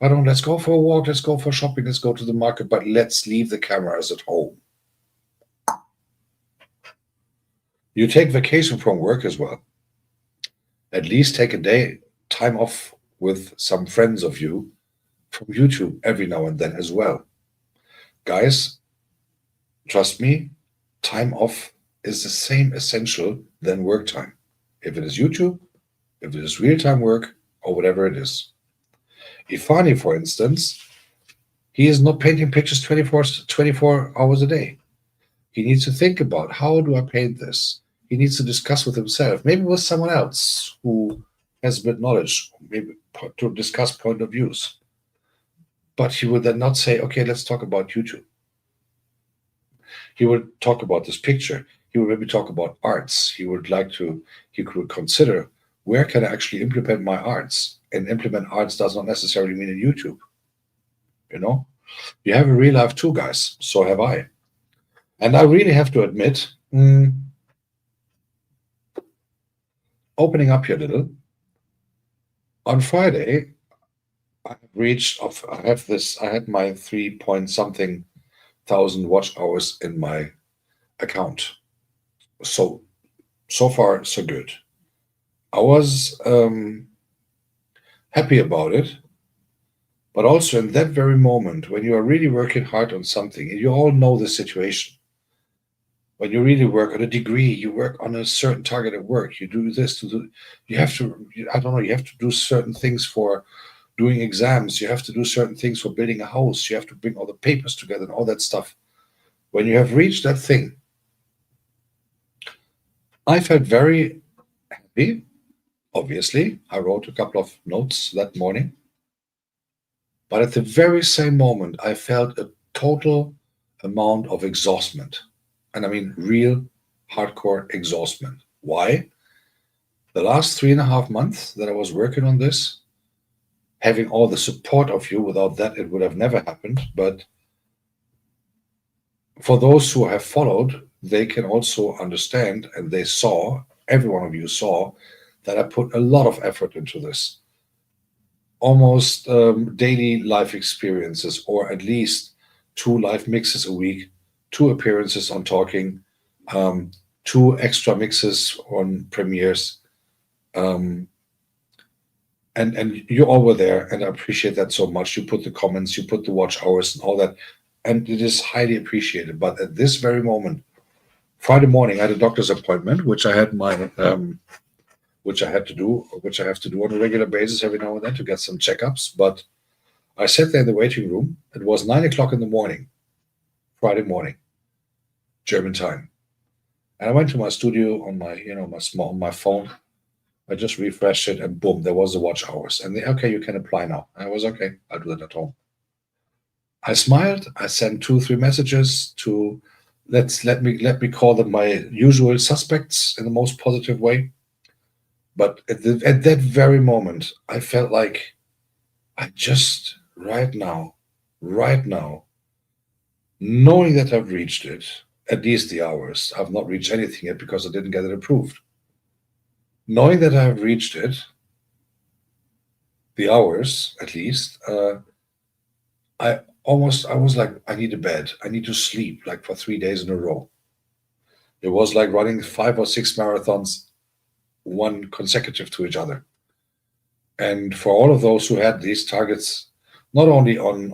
I don't know, let's go for a walk, let's go for shopping, let's go to the market, but let's leave the cameras at home. You take vacation from work as well. At least take a day time off with some friends of you from YouTube every now and then as well. Guys, trust me, time off is the same essential than work time. If it is YouTube, if it is real time work, or whatever it is. Ifani, for instance, he is not painting pictures 24 hours a day. He needs to think about how do I paint this? He needs to discuss with himself, maybe with someone else who has a bit knowledge, maybe to discuss point of views. But he would then not say, okay, let's talk about YouTube. He would talk about this picture. He would maybe talk about arts. He could consider where can I actually implement my arts? And implement arts does not necessarily mean in YouTube. You know, you have a real life too, guys. So have I. And I really have to admit, opening up here a little, on Friday, I had my 3 point something thousand watch hours in my account. So far, so good. I was happy about it, but also in that very moment when you are really working hard on something, and you all know the situation. When you really work on a degree, you work on a certain target at work. You do this to do. You have to. I don't know. You have to do certain things for doing exams. You have to do certain things for building a house. You have to bring all the papers together and all that stuff. When you have reached that thing, I felt very happy. Obviously, I wrote a couple of notes that morning. But at the very same moment, I felt a total amount of exhaustment. And I mean, real hardcore exhaustment. Why? The last 3.5 months that I was working on this, having all the support of you, without that, it would have never happened. But for those who have followed, they can also understand, and they saw, every one of you saw, that I put a lot of effort into this. Almost daily life experiences, or at least 2 live mixes a week, 2 appearances on talking, 2 extra mixes on premieres. Um, and you all were there, and I appreciate that so much. You put the comments, you put the watch hours, and all that, and it is highly appreciated. But at this very moment, Friday morning, I had a doctor's appointment, which I had which I had to do, which I have to do on a regular basis every now and then to get some checkups. But I sat there in the waiting room. It was 9 o'clock in the morning, Friday morning, German time, and I went to my studio on my, on my phone. I just refreshed it, and boom, there was the watch hours. And they, okay, you can apply now. I was okay. I'll do that at home. I smiled. I sent 2, 3 messages to let me call them my usual suspects in the most positive way. But at that very moment, I felt like I just right now, knowing that I've reached it, at least the hours. I've not reached anything yet because I didn't get it approved. Knowing that I have reached it, the hours at least, I was like, I need a bed. I need to sleep like for 3 days in a row. It was like running 5 or 6 marathons, one consecutive to each other. And for all of those who had these targets, not only on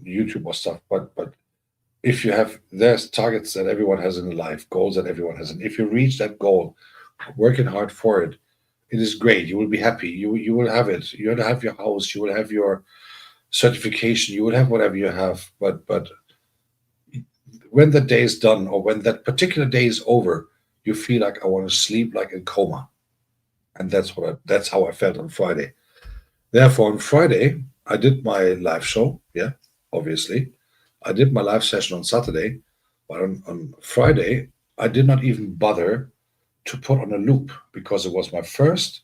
YouTube or stuff, but if you have, there's targets that everyone has in life, goals that everyone has, and if you reach that goal, working hard for it, it is great. You will be happy. You will have it. You will have your house. You will have your certification. You will have whatever you have. But when the day is done, or when that particular day is over, you feel like I want to sleep like in coma, and that's how I felt on Friday. Therefore, on Friday, I did my live show. Yeah, obviously, I did my live session on Saturday, but on Friday, I did not even bother to put on a loop because it was my first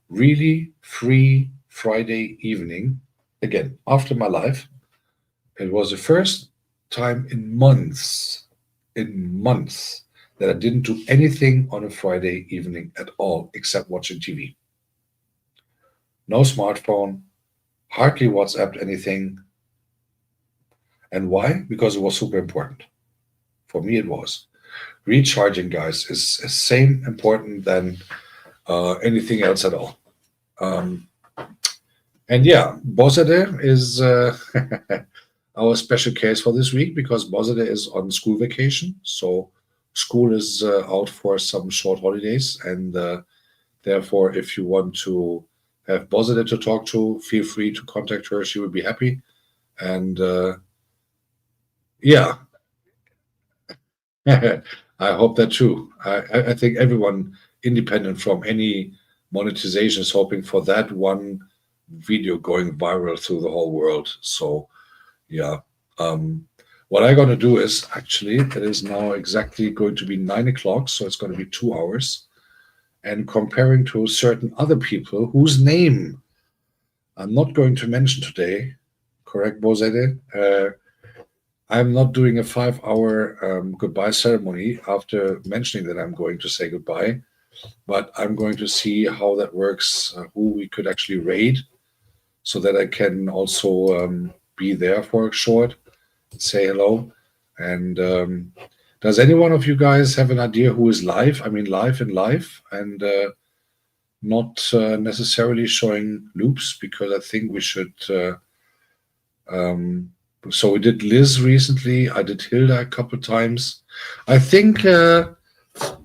really free Friday evening. Again, after my life, it was the first time in months that I didn't do anything on a Friday evening at all except watching TV. No smartphone, hardly WhatsApped anything. And why? Because it was super important. For me, it was. Recharging, guys, is same important than anything else at all. And yeah, Bozade is our special case for this week because Bozade is on school vacation. So school is out for some short holidays. And therefore, if you want to have Bozade to talk to, feel free to contact her. She will be happy. And yeah, I hope that too. I think everyone, independent from any monetization, is hoping for that one video going viral through the whole world. So yeah, what I'm going to do is actually, it is now exactly going to be 9 o'clock, so it's going to be 2 hours. And comparing to certain other people whose name I'm not going to mention today, correct, Bozede? I'm not doing a 5-hour goodbye ceremony after mentioning that I'm going to say goodbye, but I'm going to see how that works, who we could actually raid, so that I can also be there for a short, say hello. And does any one of you guys have an idea who is live? I mean, live in life, and not necessarily showing loops, because I think we should. So we did Liz recently. I did Hilda a couple times. I think Linda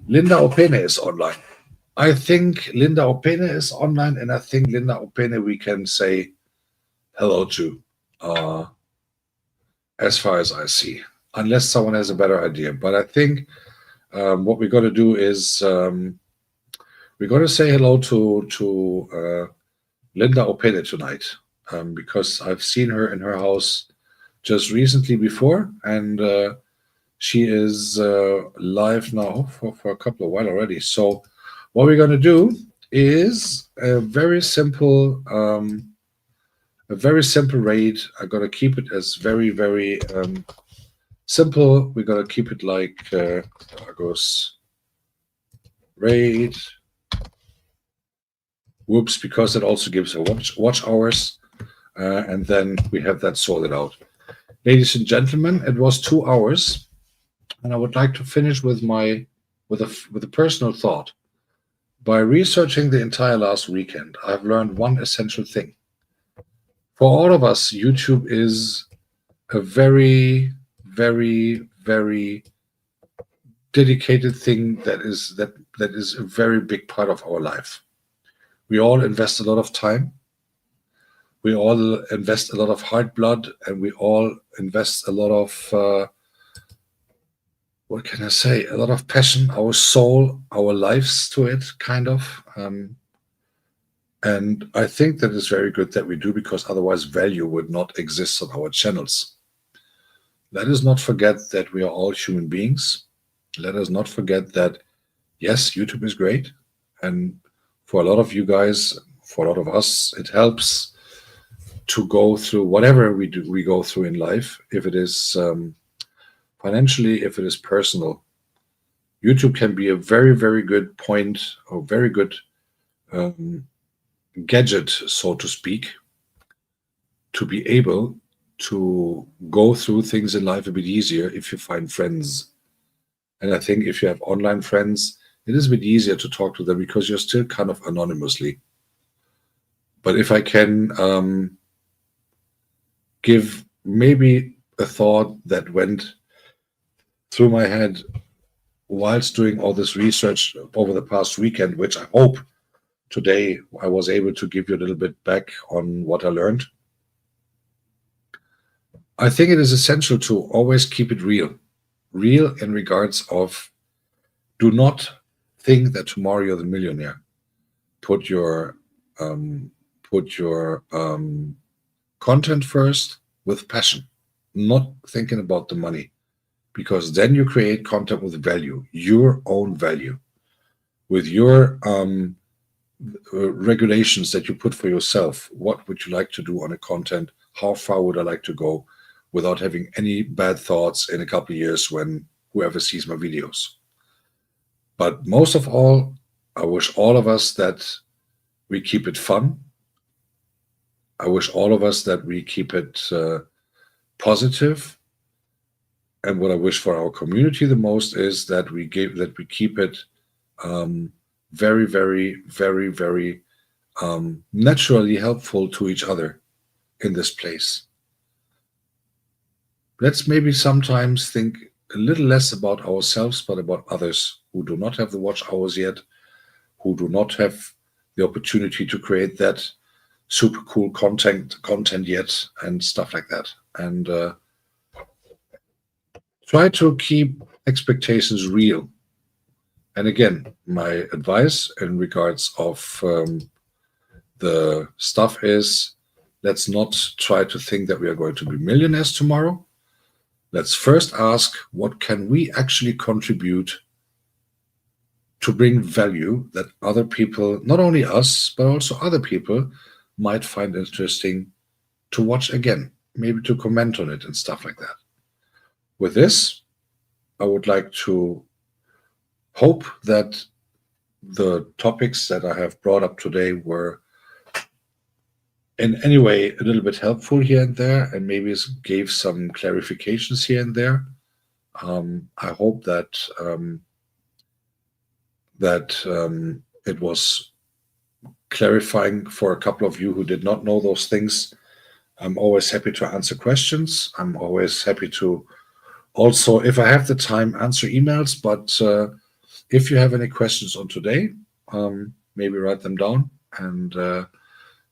Opene is online. I think Linda Opene is online, and I think Linda Opene we can say hello to, as far as I see, unless someone has a better idea. But I think what we're going to do is we're going to say hello to Linda Opene tonight, because I've seen her in her house just recently before, and she is live now for a couple of while already. So what we're going to do is a very simple raid. I'm going to keep it as very, very simple. We're going to keep it like Ragus raid. Whoops, because it also gives a watch hours, and then we have that sorted out. Ladies and gentlemen, it was 2 hours, and I would like to finish with a personal thought. By researching the entire last weekend, I've learned one essential thing. For all of us, YouTube is a very, very, very dedicated thing that is a very big part of our life. We all invest a lot of time. We all invest a lot of hard blood, and we all invest a lot of what can I say? A lot of passion, our soul, our lives to it, kind of. And I think that is very good that we do, because otherwise value would not exist on our channels. Let us not forget that we are all human beings. Let us not forget that, yes, YouTube is great. And for a lot of you guys, for a lot of us, it helps to go through whatever we go through in life, if it is financially, if it is personal. YouTube can be a very, very good point, or very good gadget, so to speak, to be able to go through things in life a bit easier if you find friends. And I think if you have online friends, it is a bit easier to talk to them, because you're still kind of anonymously. But if I can give maybe a thought that went through my head whilst doing all this research over the past weekend, which I hope today I was able to give you a little bit back on what I learned. I think it is essential to always keep it real in regards of, do not think that tomorrow you're the millionaire. Put your content first with passion, not thinking about the money, because then you create content with value, your own value, with your regulations that you put for yourself. What would you like to do on a content? How far would I like to go without having any bad thoughts in a couple of years when whoever sees my videos? But most of all, I wish all of us that we keep it fun. I wish all of us that we keep it positive. And what I wish for our community the most is that we keep it very, very, very, very naturally helpful to each other in this place. Let's maybe sometimes think a little less about ourselves, but about others who do not have the watch hours yet, who do not have the opportunity to create that super cool content yet, and stuff like that. And try to keep expectations real. And again, my advice in regards of the stuff is, let's not try to think that we are going to be millionaires tomorrow. Let's first ask, what can we actually contribute to bring value that other people, not only us, but also other people, might find interesting to watch again, maybe to comment on it and stuff like that. With this, I would like to hope that the topics that I have brought up today were in any way a little bit helpful here and there, and maybe gave some clarifications here and there. I hope that it was clarifying for a couple of you who did not know those things. I'm always happy to answer questions. I'm always happy to also, if I have the time, answer emails. But if you have any questions on today, maybe write them down, and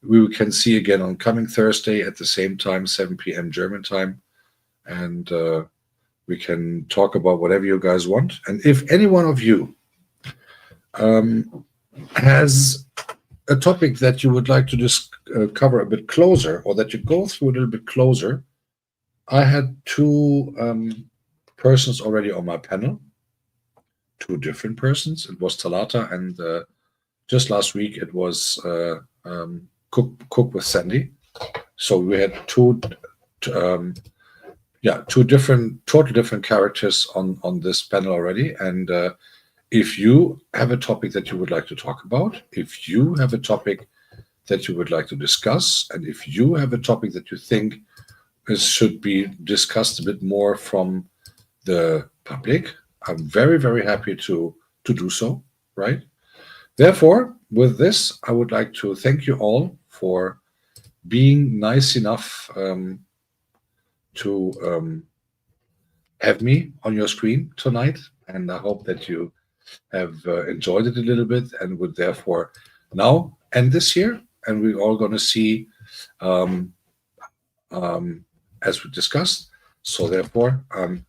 we can see again on coming Thursday at the same time, 7 p.m. German time, and we can talk about whatever you guys want. And if any one of you has a topic that you would like to just cover a bit closer, or that you go through a little bit closer, I had two persons already on my panel, two different persons. It was Talata, and just last week it was Cook with Sandy. So we had two totally different characters on this panel already. And if you have a topic that you would like to talk about, if you have a topic that you would like to discuss, and if you have a topic that you think should be discussed a bit more from the public, I'm very, very happy to do so, right? Therefore, with this, I would like to thank you all for being nice enough to have me on your screen tonight. And I hope that you have enjoyed it a little bit and would therefore now end this year. And we're all going to see um, as we discussed. So therefore,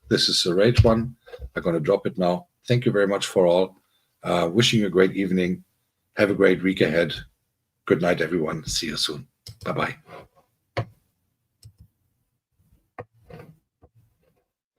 this is a great one. I'm going to drop it now. Thank you very much for all. Wishing you a great evening. Have a great week ahead. Good night, everyone. See you soon. Bye-bye.